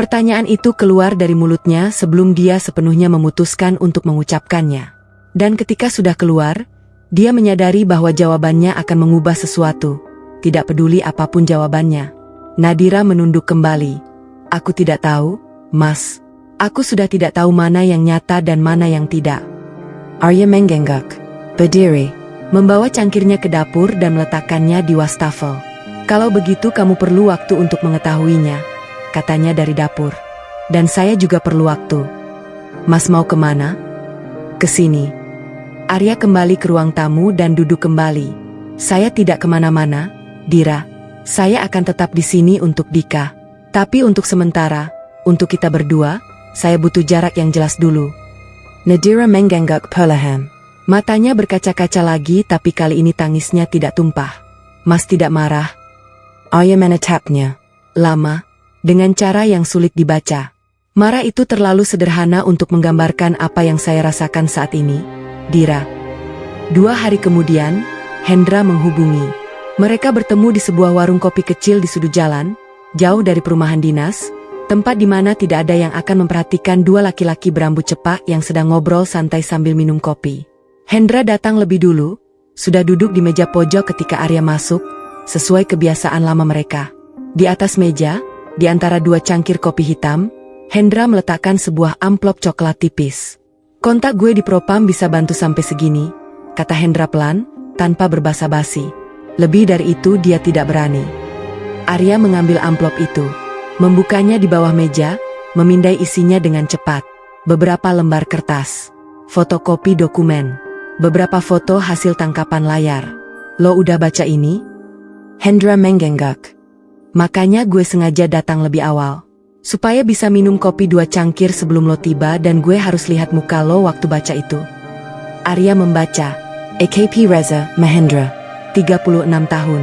Pertanyaan itu keluar dari mulutnya sebelum dia sepenuhnya memutuskan untuk mengucapkannya. Dan ketika sudah keluar, dia menyadari bahwa jawabannya akan mengubah sesuatu. Tidak peduli apapun jawabannya. Nadira menunduk kembali. Aku tidak tahu, Mas. Aku sudah tidak tahu mana yang nyata dan mana yang tidak. Arya menggenggak, berdiri, membawa cangkirnya ke dapur dan meletakkannya di wastafel. Kalau begitu kamu perlu waktu untuk mengetahuinya, katanya dari dapur. Dan saya juga perlu waktu. Mas mau kemana? Kesini. Arya kembali ke ruang tamu dan duduk kembali. Saya tidak kemana-mana, Dira. Saya akan tetap di sini untuk Dika. Tapi untuk sementara, untuk kita berdua, saya butuh jarak yang jelas dulu. Nadira menggenggak perlahan. Matanya berkaca-kaca lagi tapi kali ini tangisnya tidak tumpah. Mas tidak marah. Arya menatapnya. Lama. Dengan cara yang sulit dibaca. Marah itu terlalu sederhana untuk menggambarkan apa yang saya rasakan saat ini, Dira. 2 hari kemudian, Hendra menghubungi. Mereka bertemu di sebuah warung kopi kecil di sudut jalan, jauh dari perumahan dinas, tempat di mana tidak ada yang akan memperhatikan 2 laki-laki berambut cepak yang sedang ngobrol santai sambil minum kopi. Hendra datang lebih dulu, sudah duduk di meja pojok ketika Arya masuk, sesuai kebiasaan lama mereka. Di atas meja, di antara 2 cangkir kopi hitam, Hendra meletakkan sebuah amplop coklat tipis. Kontak gue di Propam bisa bantu sampai segini, kata Hendra pelan, tanpa berbasa-basi. Lebih dari itu dia tidak berani. Arya mengambil amplop itu, membukanya di bawah meja, memindai isinya dengan cepat. Beberapa lembar kertas, fotokopi dokumen, beberapa foto hasil tangkapan layar. Lo udah baca ini? Hendra menggenggak. Makanya gue sengaja datang lebih awal. Supaya bisa minum kopi 2 cangkir sebelum lo tiba dan gue harus lihat muka lo waktu baca itu. Arya membaca. AKP Reza Mahendra, 36 tahun.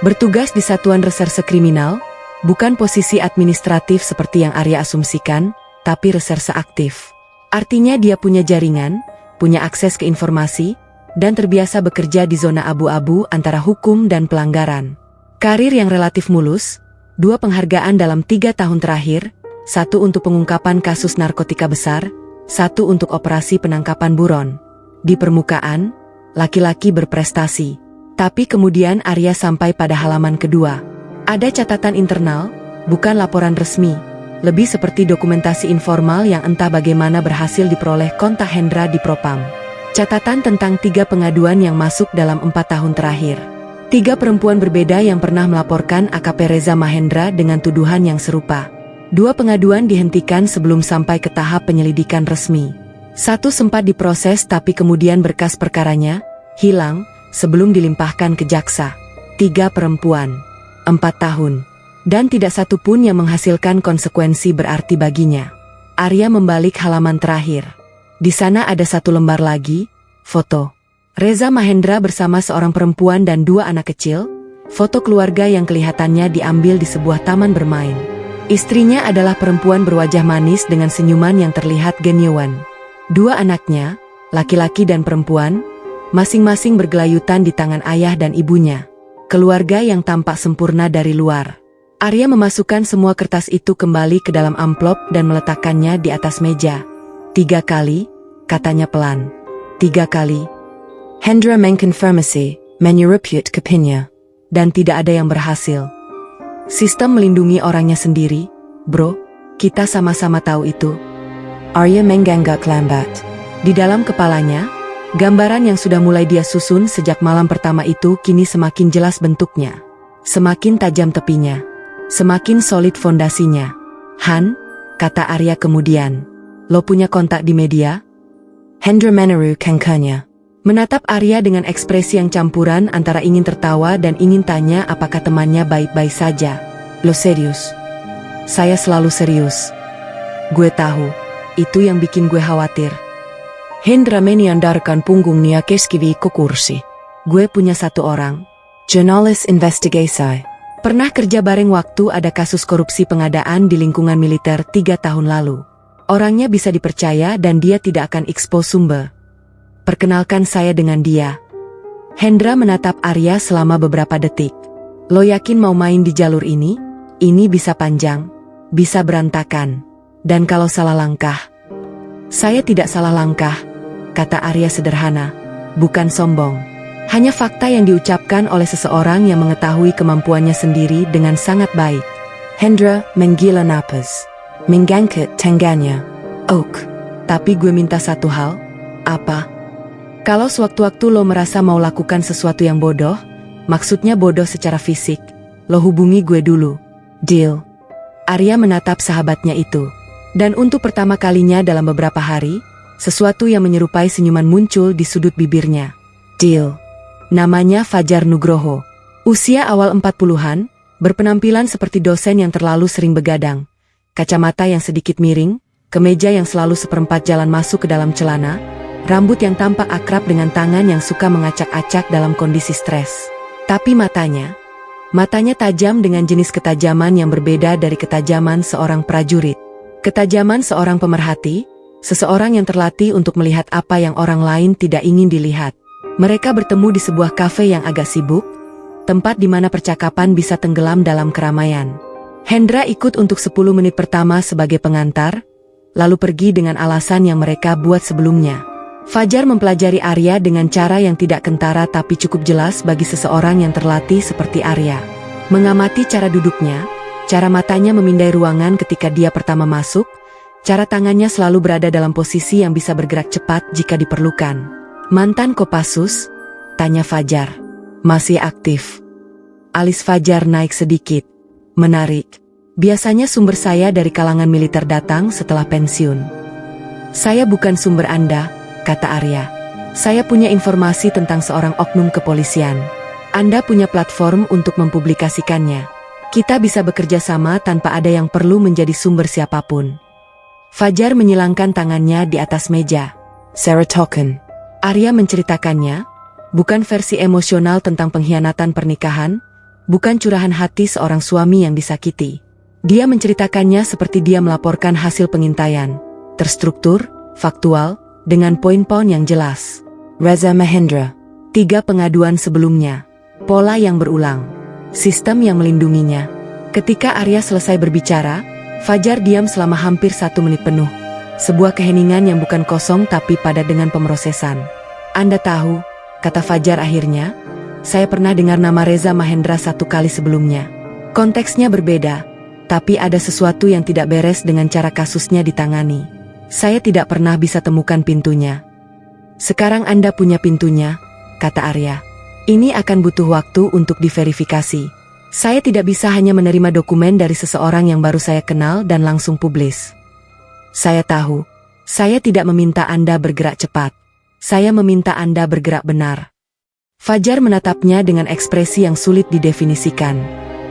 Bertugas di Satuan Reserse Kriminal, bukan posisi administratif seperti yang Arya asumsikan, tapi reserse aktif. Artinya dia punya jaringan, punya akses ke informasi, dan terbiasa bekerja di zona abu-abu antara hukum dan pelanggaran. Karir yang relatif mulus, 2 penghargaan dalam 3 tahun terakhir, 1 untuk pengungkapan kasus narkotika besar, 1 untuk operasi penangkapan buron. Di permukaan, laki-laki berprestasi. Tapi kemudian Arya sampai pada halaman kedua. Ada catatan internal, bukan laporan resmi. Lebih seperti dokumentasi informal yang entah bagaimana berhasil diperoleh kontak Hendra di Propam. Catatan tentang 3 pengaduan yang masuk dalam 4 tahun terakhir. 3 perempuan berbeda yang pernah melaporkan AKP Reza Mahendra dengan tuduhan yang serupa. 2 pengaduan dihentikan sebelum sampai ke tahap penyelidikan resmi. Satu sempat diproses tapi kemudian berkas perkaranya hilang sebelum dilimpahkan ke jaksa. 3 perempuan, 4 tahun. Dan tidak satu pun yang menghasilkan konsekuensi berarti baginya. Arya membalik halaman terakhir. Di sana ada 1 lembar lagi, foto. Reza Mahendra bersama seorang perempuan dan 2 anak kecil, foto keluarga yang kelihatannya diambil di sebuah taman bermain. Istrinya adalah perempuan berwajah manis dengan senyuman yang terlihat genuine. 2 anaknya, laki-laki dan perempuan, masing-masing bergelayutan di tangan ayah dan ibunya. Keluarga yang tampak sempurna dari luar. Arya memasukkan semua kertas itu kembali ke dalam amplop dan meletakkannya di atas meja. 3 kali, katanya pelan. 3 kali. Hendra mengkonfirmasi, menyeruput kepinya. Dan tidak ada yang berhasil. Sistem melindungi orangnya sendiri, bro. Kita sama-sama tahu itu. Arya mengangguk lambat. Di dalam kepalanya, gambaran yang sudah mulai dia susun sejak malam pertama itu kini semakin jelas bentuknya. Semakin tajam tepinya. Semakin solid fondasinya. Han, kata Arya kemudian. Lo punya kontak di media? Hendra meneru kankanya. Menatap Arya dengan ekspresi yang campuran antara ingin tertawa dan ingin tanya apakah temannya baik-baik saja. Lo serius? Saya selalu serius. Gue tahu, itu yang bikin gue khawatir. Hendra menyandarkan punggungnya keskivi ke kursi. Gue punya 1 orang. Jurnalis investigasi. Pernah kerja bareng waktu ada kasus korupsi pengadaan di lingkungan militer 3 tahun lalu. Orangnya bisa dipercaya dan dia tidak akan expose sumber. Perkenalkan saya dengan dia. Hendra menatap Arya selama beberapa detik. Lo yakin mau main di jalur ini? Ini bisa panjang, bisa berantakan. Dan kalau salah langkah? Saya tidak salah langkah, kata Arya sederhana. Bukan sombong. Hanya fakta yang diucapkan oleh seseorang yang mengetahui kemampuannya sendiri dengan sangat baik. Hendra menggila napas. Menggangkut tangannya. Oak. Tapi gue minta 1 hal. Apa? Kalau sewaktu-waktu lo merasa mau lakukan sesuatu yang bodoh, maksudnya bodoh secara fisik, lo hubungi gue dulu. Deal. Arya menatap sahabatnya itu. Dan untuk pertama kalinya dalam beberapa hari, sesuatu yang menyerupai senyuman muncul di sudut bibirnya. Deal. Namanya Fajar Nugroho. Usia awal 40-an, berpenampilan seperti dosen yang terlalu sering begadang. Kacamata yang sedikit miring, kemeja yang selalu seperempat jalan masuk ke dalam celana, rambut yang tampak akrab dengan tangan yang suka mengacak-acak dalam kondisi stres. Tapi matanya tajam dengan jenis ketajaman yang berbeda dari ketajaman seorang prajurit. Ketajaman seorang pemerhati, seseorang yang terlatih untuk melihat apa yang orang lain tidak ingin dilihat. Mereka bertemu di sebuah kafe yang agak sibuk, tempat di mana percakapan bisa tenggelam dalam keramaian. Hendra ikut untuk 10 menit pertama sebagai pengantar, lalu pergi dengan alasan yang mereka buat sebelumnya. Fajar mempelajari Arya dengan cara yang tidak kentara tapi cukup jelas bagi seseorang yang terlatih seperti Arya. Mengamati cara duduknya, cara matanya memindai ruangan ketika dia pertama masuk, cara tangannya selalu berada dalam posisi yang bisa bergerak cepat jika diperlukan. Mantan Kopassus? Tanya Fajar. Masih aktif. Alis Fajar naik sedikit. Menarik. Biasanya sumber saya dari kalangan militer datang setelah pensiun. Saya bukan sumber Anda, kata Arya. Saya punya informasi tentang seorang oknum kepolisian. Anda punya platform untuk mempublikasikannya. Kita bisa bekerja sama tanpa ada yang perlu menjadi sumber siapapun. Fajar menyilangkan tangannya di atas meja. Serotonin. Arya menceritakannya, bukan versi emosional tentang pengkhianatan pernikahan, bukan curahan hati seorang suami yang disakiti. Dia menceritakannya seperti dia melaporkan hasil pengintaian, terstruktur, faktual, dengan poin-poin yang jelas. Reza Mahendra. 3 pengaduan sebelumnya. Pola yang berulang. Sistem yang melindunginya. Ketika Arya selesai berbicara, Fajar diam selama hampir 1 menit penuh. Sebuah keheningan yang bukan kosong tapi padat dengan pemrosesan. Anda tahu, kata Fajar akhirnya, saya pernah dengar nama Reza Mahendra 1 kali sebelumnya. Konteksnya berbeda, tapi ada sesuatu yang tidak beres dengan cara kasusnya ditangani. Saya tidak pernah bisa temukan pintunya. Sekarang Anda punya pintunya, kata Arya. Ini akan butuh waktu untuk diverifikasi. Saya tidak bisa hanya menerima dokumen dari seseorang yang baru saya kenal dan langsung publis. Saya tahu, Saya tidak meminta Anda bergerak cepat. Saya meminta Anda bergerak benar. Fajar menatapnya dengan ekspresi yang sulit didefinisikan.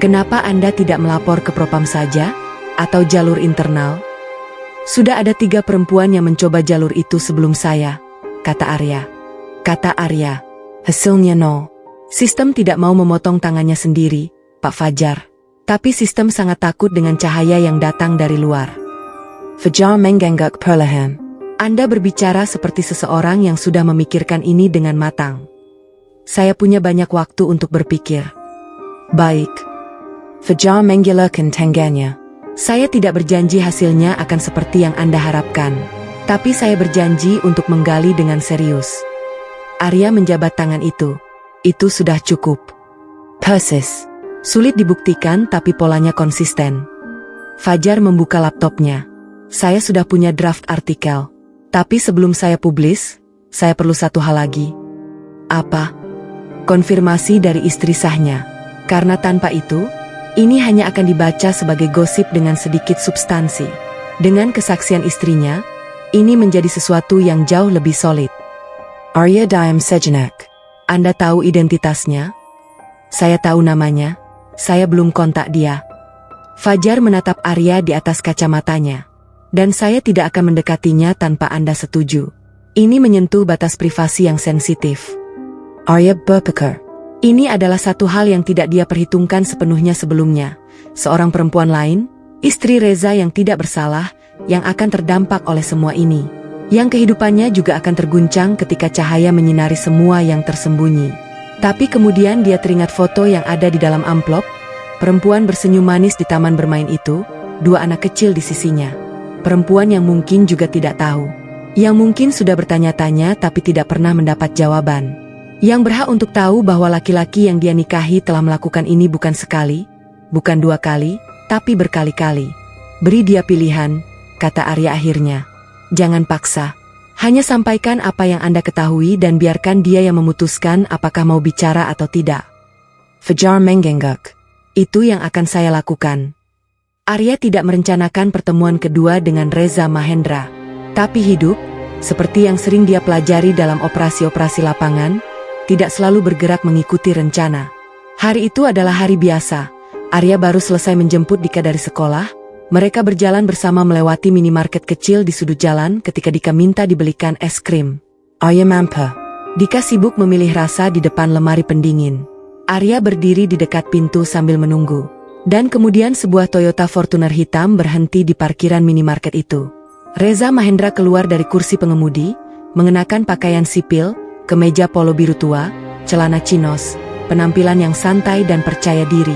Kenapa Anda tidak melapor ke Propam saja? Atau jalur internal? Sudah ada 3 perempuan yang mencoba jalur itu sebelum saya, kata Arya. Kata Arya. Hasilnya nol. Sistem tidak mau memotong tangannya sendiri, Pak Fajar. Tapi sistem sangat takut dengan cahaya yang datang dari luar. Fajar mengangguk perlahan. Anda berbicara seperti seseorang yang sudah memikirkan ini dengan matang. Saya punya banyak waktu untuk berpikir. Baik. Fajar menggelengkan tangannya. Saya tidak berjanji hasilnya akan seperti yang Anda harapkan. Tapi saya berjanji untuk menggali dengan serius. Arya menjabat tangan itu. Itu sudah cukup. Persis. Sulit dibuktikan tapi polanya konsisten. Fajar membuka laptopnya. Saya sudah punya draft artikel. Tapi sebelum saya publis, saya perlu satu hal lagi. Apa? Konfirmasi dari istri sahnya. Karena tanpa itu, ini hanya akan dibaca sebagai gosip dengan sedikit substansi. Dengan kesaksian istrinya, ini menjadi sesuatu yang jauh lebih solid. Arya diam sejenak. Anda tahu identitasnya? Saya tahu namanya. Saya belum kontak dia. Fajar menatap Arya di atas kacamatanya. Dan saya tidak akan mendekatinya tanpa Anda setuju. Ini menyentuh batas privasi yang sensitif. Arya berpikir. Ini adalah satu hal yang tidak dia perhitungkan sepenuhnya sebelumnya. Seorang perempuan lain, istri Reza yang tidak bersalah, yang akan terdampak oleh semua ini. Yang kehidupannya juga akan terguncang ketika cahaya menyinari semua yang tersembunyi. Tapi kemudian dia teringat foto yang ada di dalam amplop, perempuan bersenyum manis di taman bermain itu, 2 anak kecil di sisinya. Perempuan yang mungkin juga tidak tahu. Yang mungkin sudah bertanya-tanya tapi tidak pernah mendapat jawaban. Yang berhak untuk tahu bahwa laki-laki yang dia nikahi telah melakukan ini bukan sekali, bukan 2 kali, tapi berkali-kali. Beri dia pilihan, kata Arya akhirnya. Jangan paksa. Hanya sampaikan apa yang Anda ketahui dan biarkan dia yang memutuskan apakah mau bicara atau tidak. Fajar mengangguk. Itu yang akan saya lakukan. Arya tidak merencanakan pertemuan kedua dengan Reza Mahendra. Tapi hidup, seperti yang sering dia pelajari dalam operasi-operasi lapangan, tidak selalu bergerak mengikuti rencana. Hari itu adalah hari biasa. Arya baru selesai menjemput Dika dari sekolah. Mereka berjalan bersama melewati minimarket kecil di sudut jalan ketika Dika minta dibelikan es krim. Arya mampir. Dika sibuk memilih rasa di depan lemari pendingin. Arya berdiri di dekat pintu sambil menunggu. Dan kemudian sebuah Toyota Fortuner hitam berhenti di parkiran minimarket itu. Reza Mahendra keluar dari kursi pengemudi, mengenakan pakaian sipil, kemeja polo biru tua, celana chinos, penampilan yang santai dan percaya diri.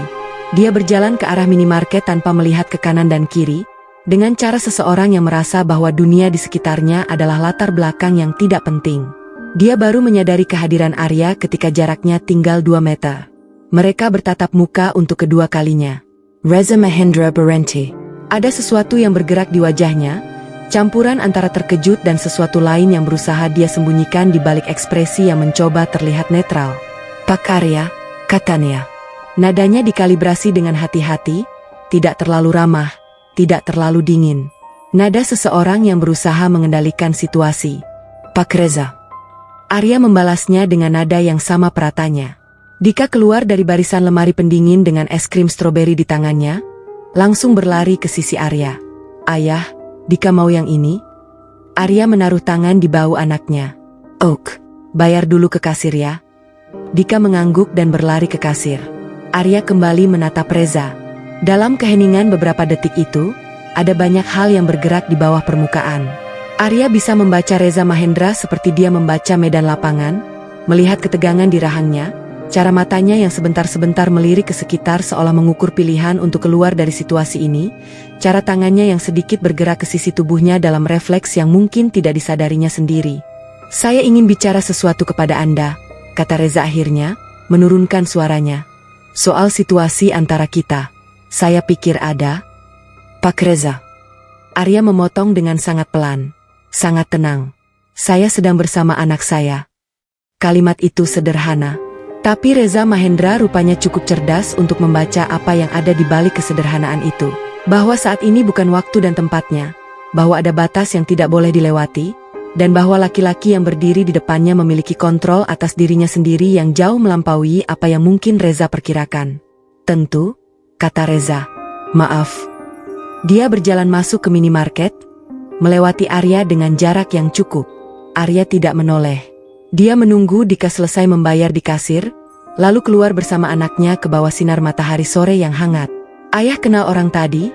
Dia berjalan ke arah minimarket tanpa melihat ke kanan dan kiri, dengan cara seseorang yang merasa bahwa dunia di sekitarnya adalah latar belakang yang tidak penting. Dia baru menyadari kehadiran Arya ketika jaraknya tinggal 2 meter. Mereka bertatap muka untuk kedua kalinya. Reza Mahendra berhenti. Ada sesuatu yang bergerak di wajahnya, campuran antara terkejut dan sesuatu lain yang berusaha dia sembunyikan di balik ekspresi yang mencoba terlihat netral. Pak Arya, katanya. Nadanya dikalibrasi dengan hati-hati, tidak terlalu ramah, tidak terlalu dingin. Nada seseorang yang berusaha mengendalikan situasi. Pak Reza. Arya membalasnya dengan nada yang sama peratanya. Dika keluar dari barisan lemari pendingin dengan es krim stroberi di tangannya, langsung berlari ke sisi Arya. Ayah, Dika mau yang ini? Arya menaruh tangan di bahu anaknya. Oak, bayar dulu ke kasir ya. Dika mengangguk dan berlari ke kasir. Arya kembali menatap Reza. Dalam keheningan beberapa detik itu, ada banyak hal yang bergerak di bawah permukaan. Arya bisa membaca Reza Mahendra seperti dia membaca medan lapangan, melihat ketegangan di rahangnya, cara matanya yang sebentar-sebentar melirik ke sekitar seolah mengukur pilihan untuk keluar dari situasi ini, cara tangannya yang sedikit bergerak ke sisi tubuhnya dalam refleks yang mungkin tidak disadarinya sendiri. Saya ingin bicara sesuatu kepada Anda, kata Reza akhirnya, menurunkan suaranya. Soal situasi antara kita. Saya pikir ada. Pak Reza. Arya memotong dengan sangat pelan. Sangat tenang. Saya sedang bersama anak saya. Kalimat itu sederhana. Tapi Reza Mahendra rupanya cukup cerdas untuk membaca apa yang ada di balik kesederhanaan itu. Bahwa saat ini bukan waktu dan tempatnya. bahwa ada batas yang tidak boleh dilewati, dan bahwa laki-laki yang berdiri di depannya memiliki kontrol atas dirinya sendiri yang jauh melampaui apa yang mungkin Reza perkirakan. Tentu, kata Reza. Maaf. Dia berjalan masuk ke minimarket, melewati Arya dengan jarak yang cukup. Arya tidak menoleh. Dia menunggu Dika selesai membayar di kasir, lalu keluar bersama anaknya ke bawah sinar matahari sore yang hangat. Ayah kenal orang tadi?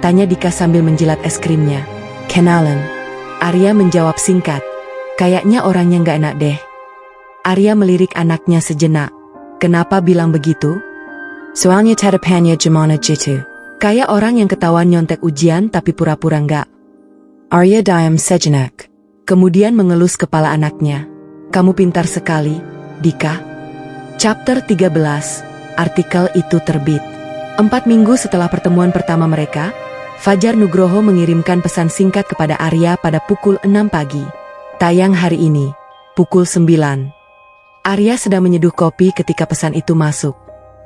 Tanya Dika sambil menjilat es krimnya. Kenalan. Arya menjawab singkat. Kayaknya orangnya nggak enak deh. Arya melirik anaknya sejenak. Kenapa bilang begitu? Soalnya terapannya gimana gitu. Kayak orang yang ketahuan nyontek ujian tapi pura-pura nggak. Arya diam sejenak. Kemudian mengelus kepala anaknya. Kamu pintar sekali, Dika. Chapter 13. Artikel itu terbit. 4 minggu setelah pertemuan pertama mereka, Fajar Nugroho mengirimkan pesan singkat kepada Arya pada pukul 6 pagi. Tayang hari ini, pukul 9. Arya sedang menyeduh kopi ketika pesan itu masuk.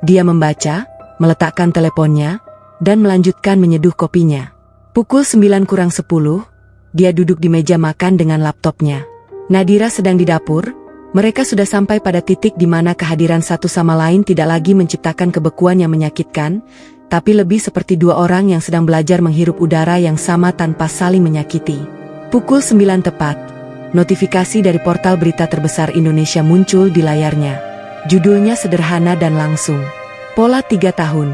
Dia membaca, meletakkan teleponnya, dan melanjutkan menyeduh kopinya. Pukul 9 kurang 10, dia duduk di meja makan dengan laptopnya. Nadira sedang di dapur. Mereka sudah sampai pada titik di mana kehadiran satu sama lain tidak lagi menciptakan kebekuan yang menyakitkan, tapi lebih seperti dua orang yang sedang belajar menghirup udara yang sama tanpa saling menyakiti. Pukul 9 tepat, notifikasi dari portal berita terbesar Indonesia muncul di layarnya. Judulnya sederhana dan langsung. Pola 3 tahun.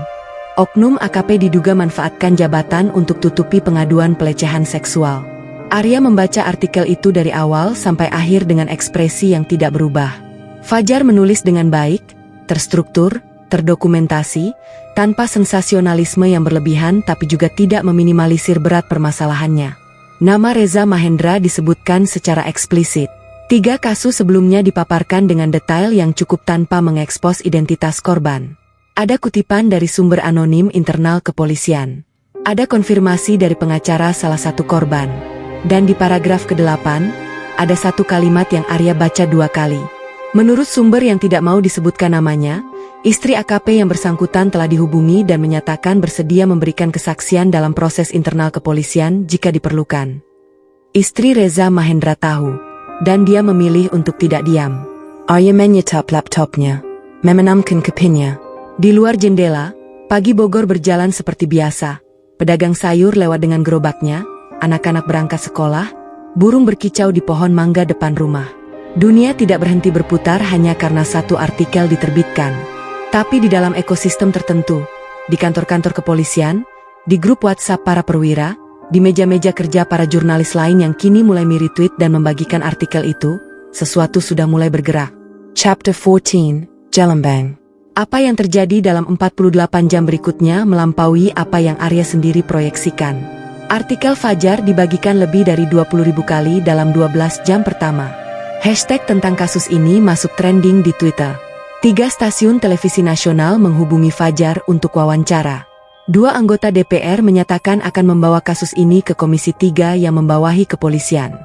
Oknum AKP diduga manfaatkan jabatan untuk tutupi pengaduan pelecehan seksual. Arya membaca artikel itu dari awal sampai akhir dengan ekspresi yang tidak berubah. Fajar menulis dengan baik, terstruktur, terdokumentasi, tanpa sensasionalisme yang berlebihan tapi juga tidak meminimalisir berat permasalahannya. Nama Reza Mahendra disebutkan secara eksplisit. 3 kasus sebelumnya dipaparkan dengan detail yang cukup tanpa mengekspos identitas korban. Ada kutipan dari sumber anonim internal kepolisian. Ada konfirmasi dari pengacara salah satu korban. Dan di paragraf ke-8, ada satu kalimat yang Arya baca 2 kali. Menurut sumber yang tidak mau disebutkan namanya, istri AKP yang bersangkutan telah dihubungi dan menyatakan bersedia memberikan kesaksian dalam proses internal kepolisian jika diperlukan. Istri Reza Mahendra tahu, dan dia memilih untuk tidak diam. Arya menyetop laptopnya, memenamkan kopinya. Di luar jendela, pagi Bogor berjalan seperti biasa. Pedagang sayur lewat dengan gerobaknya, anak-anak berangkat sekolah, burung berkicau di pohon mangga depan rumah. Dunia tidak berhenti berputar hanya karena satu artikel diterbitkan. Tapi di dalam ekosistem tertentu, di kantor-kantor kepolisian, di grup WhatsApp para perwira, di meja-meja kerja para jurnalis lain yang kini mulai meretweet dan membagikan artikel itu, sesuatu sudah mulai bergerak. Chapter 14, Jalembang. Apa yang terjadi dalam 48 jam berikutnya melampaui apa yang Arya sendiri proyeksikan. Artikel Fajar dibagikan lebih dari 20.000 kali dalam 12 jam pertama. Hashtag tentang kasus ini masuk trending di Twitter. 3 stasiun televisi nasional menghubungi Fajar untuk wawancara. 2 anggota DPR menyatakan akan membawa kasus ini ke Komisi 3 yang membawahi kepolisian.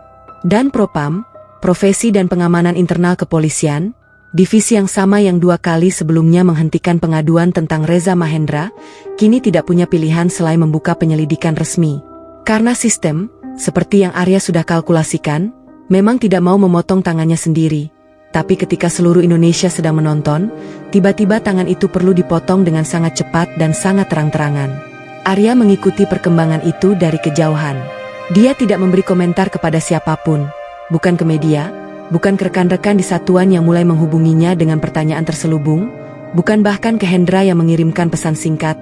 Dan Propam, Profesi dan Pengamanan Internal Kepolisian, divisi yang sama yang 2 kali sebelumnya menghentikan pengaduan tentang Reza Mahendra, kini tidak punya pilihan selain membuka penyelidikan resmi. Karena sistem, seperti yang Arya sudah kalkulasikan, memang tidak mau memotong tangannya sendiri. Tapi ketika seluruh Indonesia sedang menonton, tiba-tiba tangan itu perlu dipotong dengan sangat cepat dan sangat terang-terangan. Arya mengikuti perkembangan itu dari kejauhan. Dia tidak memberi komentar kepada siapapun, bukan ke media, bukan ke rekan-rekan di satuan yang mulai menghubunginya dengan pertanyaan terselubung, bukan bahkan ke Hendra yang mengirimkan pesan singkat.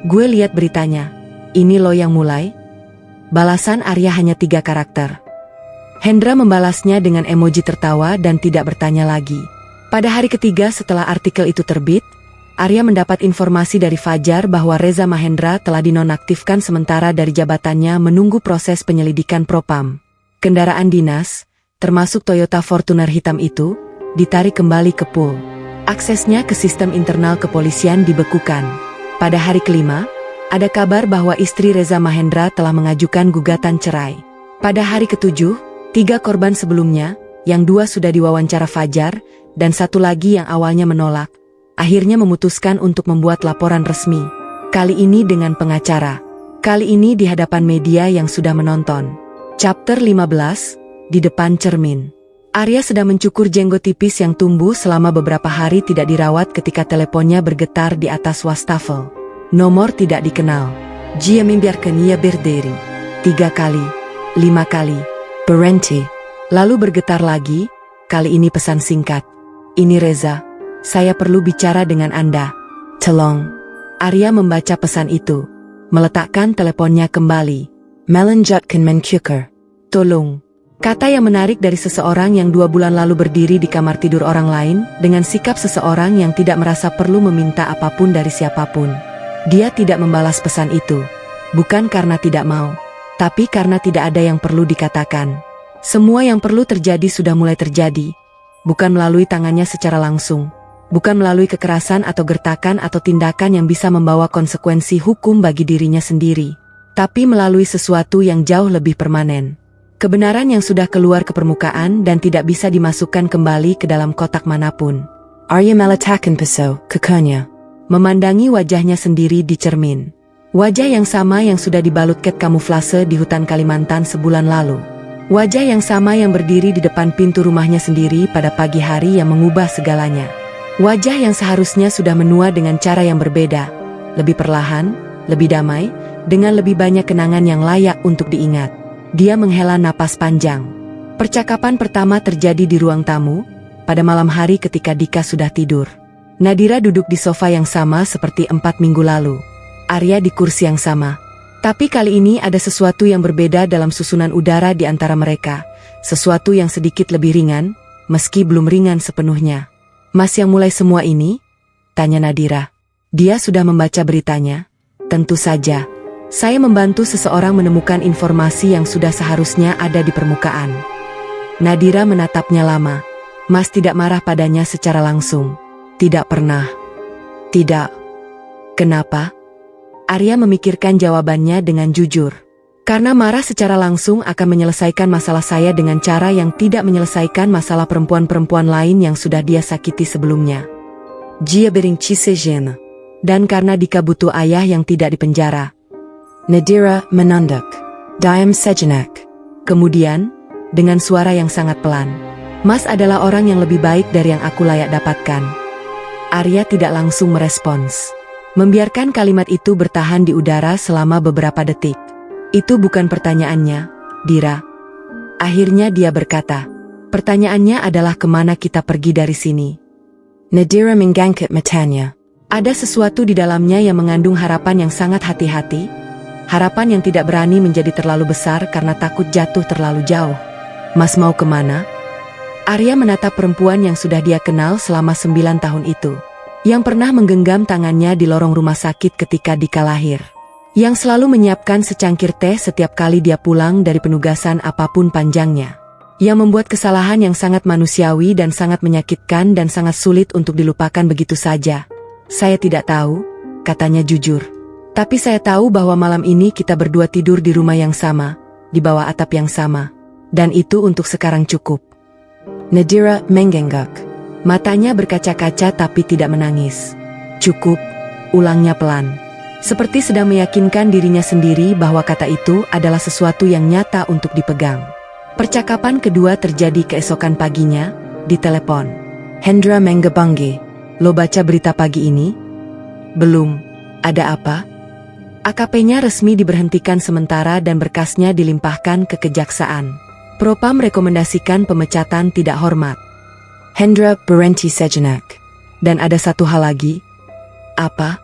Gue lihat beritanya. Ini lo yang mulai? Balasan Arya hanya 3 karakter. Hendra membalasnya dengan emoji tertawa dan tidak bertanya lagi. Pada hari ketiga setelah artikel itu terbit, Arya mendapat informasi dari Fajar bahwa Reza Mahendra telah dinonaktifkan sementara dari jabatannya menunggu proses penyelidikan Propam. Kendaraan dinas, termasuk Toyota Fortuner hitam itu, ditarik kembali ke pool. Aksesnya ke sistem internal kepolisian dibekukan. Pada hari kelima, ada kabar bahwa istri Reza Mahendra telah mengajukan gugatan cerai. Pada hari ke-7, 3 korban sebelumnya, yang 2 sudah diwawancara Fajar, dan 1 lagi yang awalnya menolak, akhirnya memutuskan untuk membuat laporan resmi. Kali ini dengan pengacara. Kali ini di hadapan media yang sudah menonton. Chapter 15, di depan cermin. Arya sedang mencukur jenggot tipis yang tumbuh selama beberapa hari tidak dirawat ketika teleponnya bergetar di atas wastafel. Nomor tidak dikenal. Dia membiarkan ia berdiri. 3 kali, 5 kali. Berhenti. Lalu bergetar lagi, kali ini pesan singkat. Ini Reza, saya perlu bicara dengan Anda. Tolong. Arya membaca pesan itu. Meletakkan teleponnya kembali. Melanjutkan mencukur. Tolong. Kata yang menarik dari seseorang yang 2 bulan lalu berdiri di kamar tidur orang lain, dengan sikap seseorang yang tidak merasa perlu meminta apapun dari siapapun. Dia tidak membalas pesan itu. Bukan karena tidak mau, tapi karena tidak ada yang perlu dikatakan. Semua yang perlu terjadi sudah mulai terjadi. Bukan melalui tangannya secara langsung. Bukan melalui kekerasan atau gertakan atau tindakan yang bisa membawa konsekuensi hukum bagi dirinya sendiri. Tapi melalui sesuatu yang jauh lebih permanen. Kebenaran yang sudah keluar ke permukaan dan tidak bisa dimasukkan kembali ke dalam kotak manapun. Arya meletakkan pisau kekehnya. Memandangi wajahnya sendiri di cermin. Wajah yang sama yang sudah dibalut cat kamuflase di hutan Kalimantan sebulan lalu. Wajah yang sama yang berdiri di depan pintu rumahnya sendiri pada pagi hari yang mengubah segalanya. Wajah yang seharusnya sudah menua dengan cara yang berbeda. Lebih perlahan, lebih damai, dengan lebih banyak kenangan yang layak untuk diingat. Dia menghela napas panjang. Percakapan pertama terjadi di ruang tamu, pada malam hari ketika Dika sudah tidur. Nadira duduk di sofa yang sama seperti 4 minggu lalu. Arya di kursi yang sama. Tapi kali ini ada sesuatu yang berbeda dalam susunan udara di antara mereka. Sesuatu yang sedikit lebih ringan, meski belum ringan sepenuhnya. Mas yang mulai semua ini? Tanya Nadira. Dia sudah membaca beritanya? Tentu saja. Saya membantu seseorang menemukan informasi yang sudah seharusnya ada di permukaan. Nadira menatapnya lama. Mas tidak marah padanya secara langsung. Tidak pernah. Tidak. Kenapa? Arya memikirkan jawabannya dengan jujur. Karena marah secara langsung akan menyelesaikan masalah saya dengan cara yang tidak menyelesaikan masalah perempuan-perempuan lain yang sudah dia sakiti sebelumnya. Dia berinci sejena. Dan karena Dika butuh ayah yang tidak dipenjara. Nadira menunduk. Diam sejenak. Kemudian, dengan suara yang sangat pelan. Mas adalah orang yang lebih baik dari yang aku layak dapatkan. Arya tidak langsung merespons. Membiarkan kalimat itu bertahan di udara selama beberapa detik. Itu bukan pertanyaannya, Dira. Akhirnya dia berkata, pertanyaannya adalah kemana kita pergi dari sini. Nadira menggangkat matanya. Ada sesuatu di dalamnya yang mengandung harapan yang sangat hati-hati. Harapan yang tidak berani menjadi terlalu besar karena takut jatuh terlalu jauh. Mas mau kemana? Arya menatap perempuan yang sudah dia kenal selama 9 tahun itu. Yang pernah menggenggam tangannya di lorong rumah sakit ketika Dika lahir. Yang selalu menyiapkan secangkir teh setiap kali dia pulang dari penugasan apapun panjangnya. Yang membuat kesalahan yang sangat manusiawi dan sangat menyakitkan dan sangat sulit untuk dilupakan begitu saja. Saya tidak tahu, katanya jujur. Tapi saya tahu bahwa malam ini kita berdua tidur di rumah yang sama, di bawah atap yang sama. Dan itu untuk sekarang cukup. Nadira menggenggak. Matanya berkaca-kaca tapi tidak menangis. Cukup, ulangnya pelan. Seperti sedang meyakinkan dirinya sendiri bahwa kata itu adalah sesuatu yang nyata untuk dipegang. Percakapan kedua terjadi keesokan paginya, di telepon. Hendra Menggebangi, lo baca berita pagi ini? Belum, ada apa? AKP-nya resmi diberhentikan sementara dan berkasnya dilimpahkan ke kejaksaan. Propam rekomendasikan pemecatan tidak hormat. Hendra berhenti sejenak. Dan ada satu hal lagi. Apa?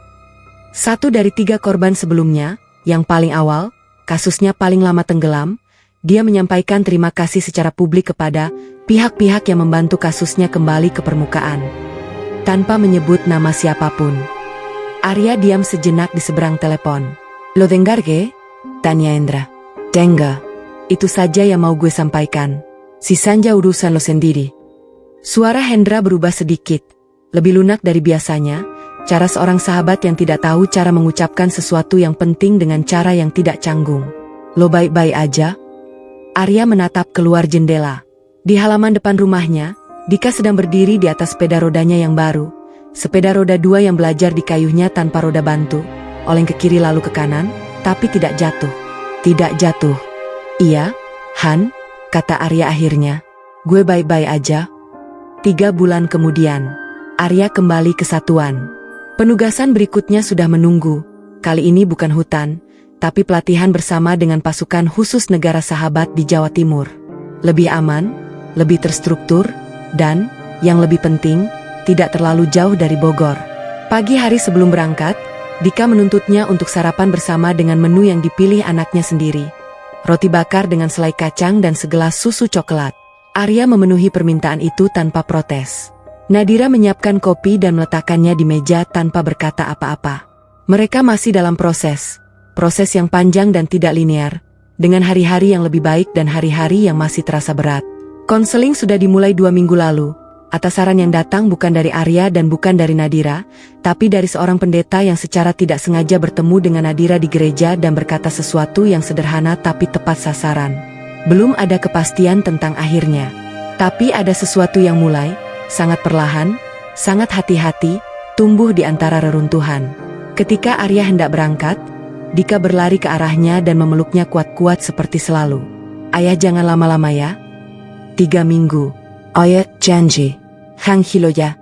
1 dari 3 korban sebelumnya, yang paling awal, kasusnya paling lama tenggelam, dia menyampaikan terima kasih secara publik kepada pihak-pihak yang membantu kasusnya kembali ke permukaan. Tanpa menyebut nama siapapun. Arya diam sejenak di seberang telepon. Lo dengar ge? Tanya Hendra. Dengar. Itu saja yang mau gue sampaikan. Sisanya urusan lo sendiri. Suara Hendra berubah sedikit, lebih lunak dari biasanya, cara seorang sahabat yang tidak tahu cara mengucapkan sesuatu yang penting dengan cara yang tidak canggung. Lo baik-baik aja? Arya menatap keluar jendela. Di halaman depan rumahnya, Dika sedang berdiri di atas sepeda rodanya yang baru. Sepeda roda 2 yang belajar di kayuhnya tanpa roda bantu, oleng ke kiri lalu ke kanan, tapi tidak jatuh. Tidak jatuh. Iya, Han, kata Arya akhirnya. Gue baik-baik aja. 3 bulan kemudian, Arya kembali ke satuan. Penugasan berikutnya sudah menunggu. Kali ini bukan hutan, tapi pelatihan bersama dengan pasukan khusus negara sahabat di Jawa Timur. Lebih aman, lebih terstruktur, dan, yang lebih penting, tidak terlalu jauh dari Bogor. Pagi hari sebelum berangkat, Dika menuntutnya untuk sarapan bersama dengan menu yang dipilih anaknya sendiri. Roti bakar dengan selai kacang dan segelas susu coklat. Arya memenuhi permintaan itu tanpa protes. Nadira menyiapkan kopi dan meletakkannya di meja tanpa berkata apa-apa. Mereka masih dalam proses yang panjang dan tidak linear, dengan hari-hari yang lebih baik dan hari-hari yang masih terasa berat. Konseling sudah dimulai 2 minggu lalu, atas saran yang datang bukan dari Arya dan bukan dari Nadira, tapi dari seorang pendeta yang secara tidak sengaja bertemu dengan Nadira di gereja dan berkata sesuatu yang sederhana tapi tepat sasaran. Belum ada kepastian tentang akhirnya, tapi ada sesuatu yang mulai, sangat perlahan, sangat hati-hati, tumbuh di antara reruntuhan. Ketika Arya hendak berangkat, Dika berlari ke arahnya dan memeluknya kuat-kuat seperti selalu. Ayah jangan lama-lama ya. 3 minggu. Oye, janji. Hang Hiloya.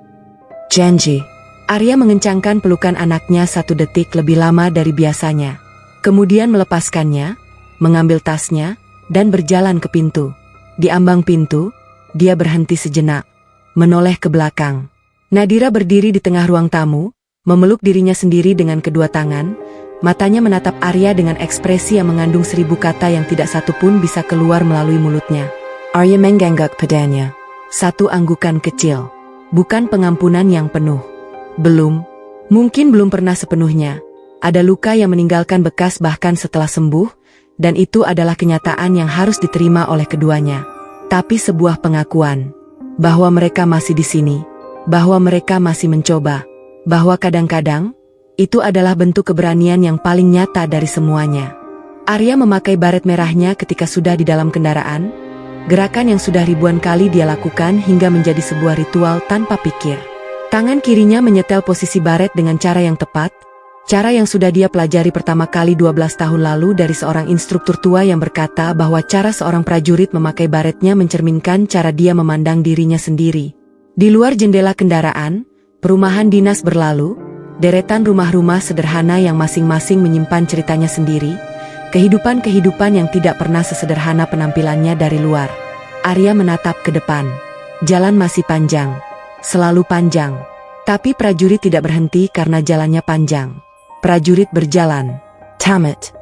Janji. Arya mengencangkan pelukan anaknya 1 detik lebih lama dari biasanya. Kemudian melepaskannya, mengambil tasnya, dan berjalan ke pintu. Di ambang pintu, dia berhenti sejenak, menoleh ke belakang. Nadira berdiri di tengah ruang tamu, memeluk dirinya sendiri dengan kedua tangan, matanya menatap Arya dengan ekspresi yang mengandung 1000 kata yang tidak satu pun bisa keluar melalui mulutnya. Arya mengangguk padanya. 1 anggukan kecil. Bukan pengampunan yang penuh. Belum. Mungkin belum pernah sepenuhnya. Ada luka yang meninggalkan bekas bahkan setelah sembuh, dan itu adalah kenyataan yang harus diterima oleh keduanya. Tapi sebuah pengakuan. Bahwa mereka masih di sini. Bahwa mereka masih mencoba. Bahwa kadang-kadang, itu adalah bentuk keberanian yang paling nyata dari semuanya. Arya memakai baret merahnya ketika sudah di dalam kendaraan, gerakan yang sudah ribuan kali dia lakukan hingga menjadi sebuah ritual tanpa pikir. Tangan kirinya menyetel posisi baret dengan cara yang tepat, cara yang sudah dia pelajari pertama kali 12 tahun lalu dari seorang instruktur tua yang berkata bahwa cara seorang prajurit memakai baretnya mencerminkan cara dia memandang dirinya sendiri. Di luar jendela kendaraan, perumahan dinas berlalu, deretan rumah-rumah sederhana yang masing-masing menyimpan ceritanya sendiri, kehidupan-kehidupan yang tidak pernah sesederhana penampilannya dari luar. Arya menatap ke depan. Jalan masih panjang, selalu panjang. Tapi prajurit tidak berhenti karena jalannya panjang. Prajurit berjalan. Tamat.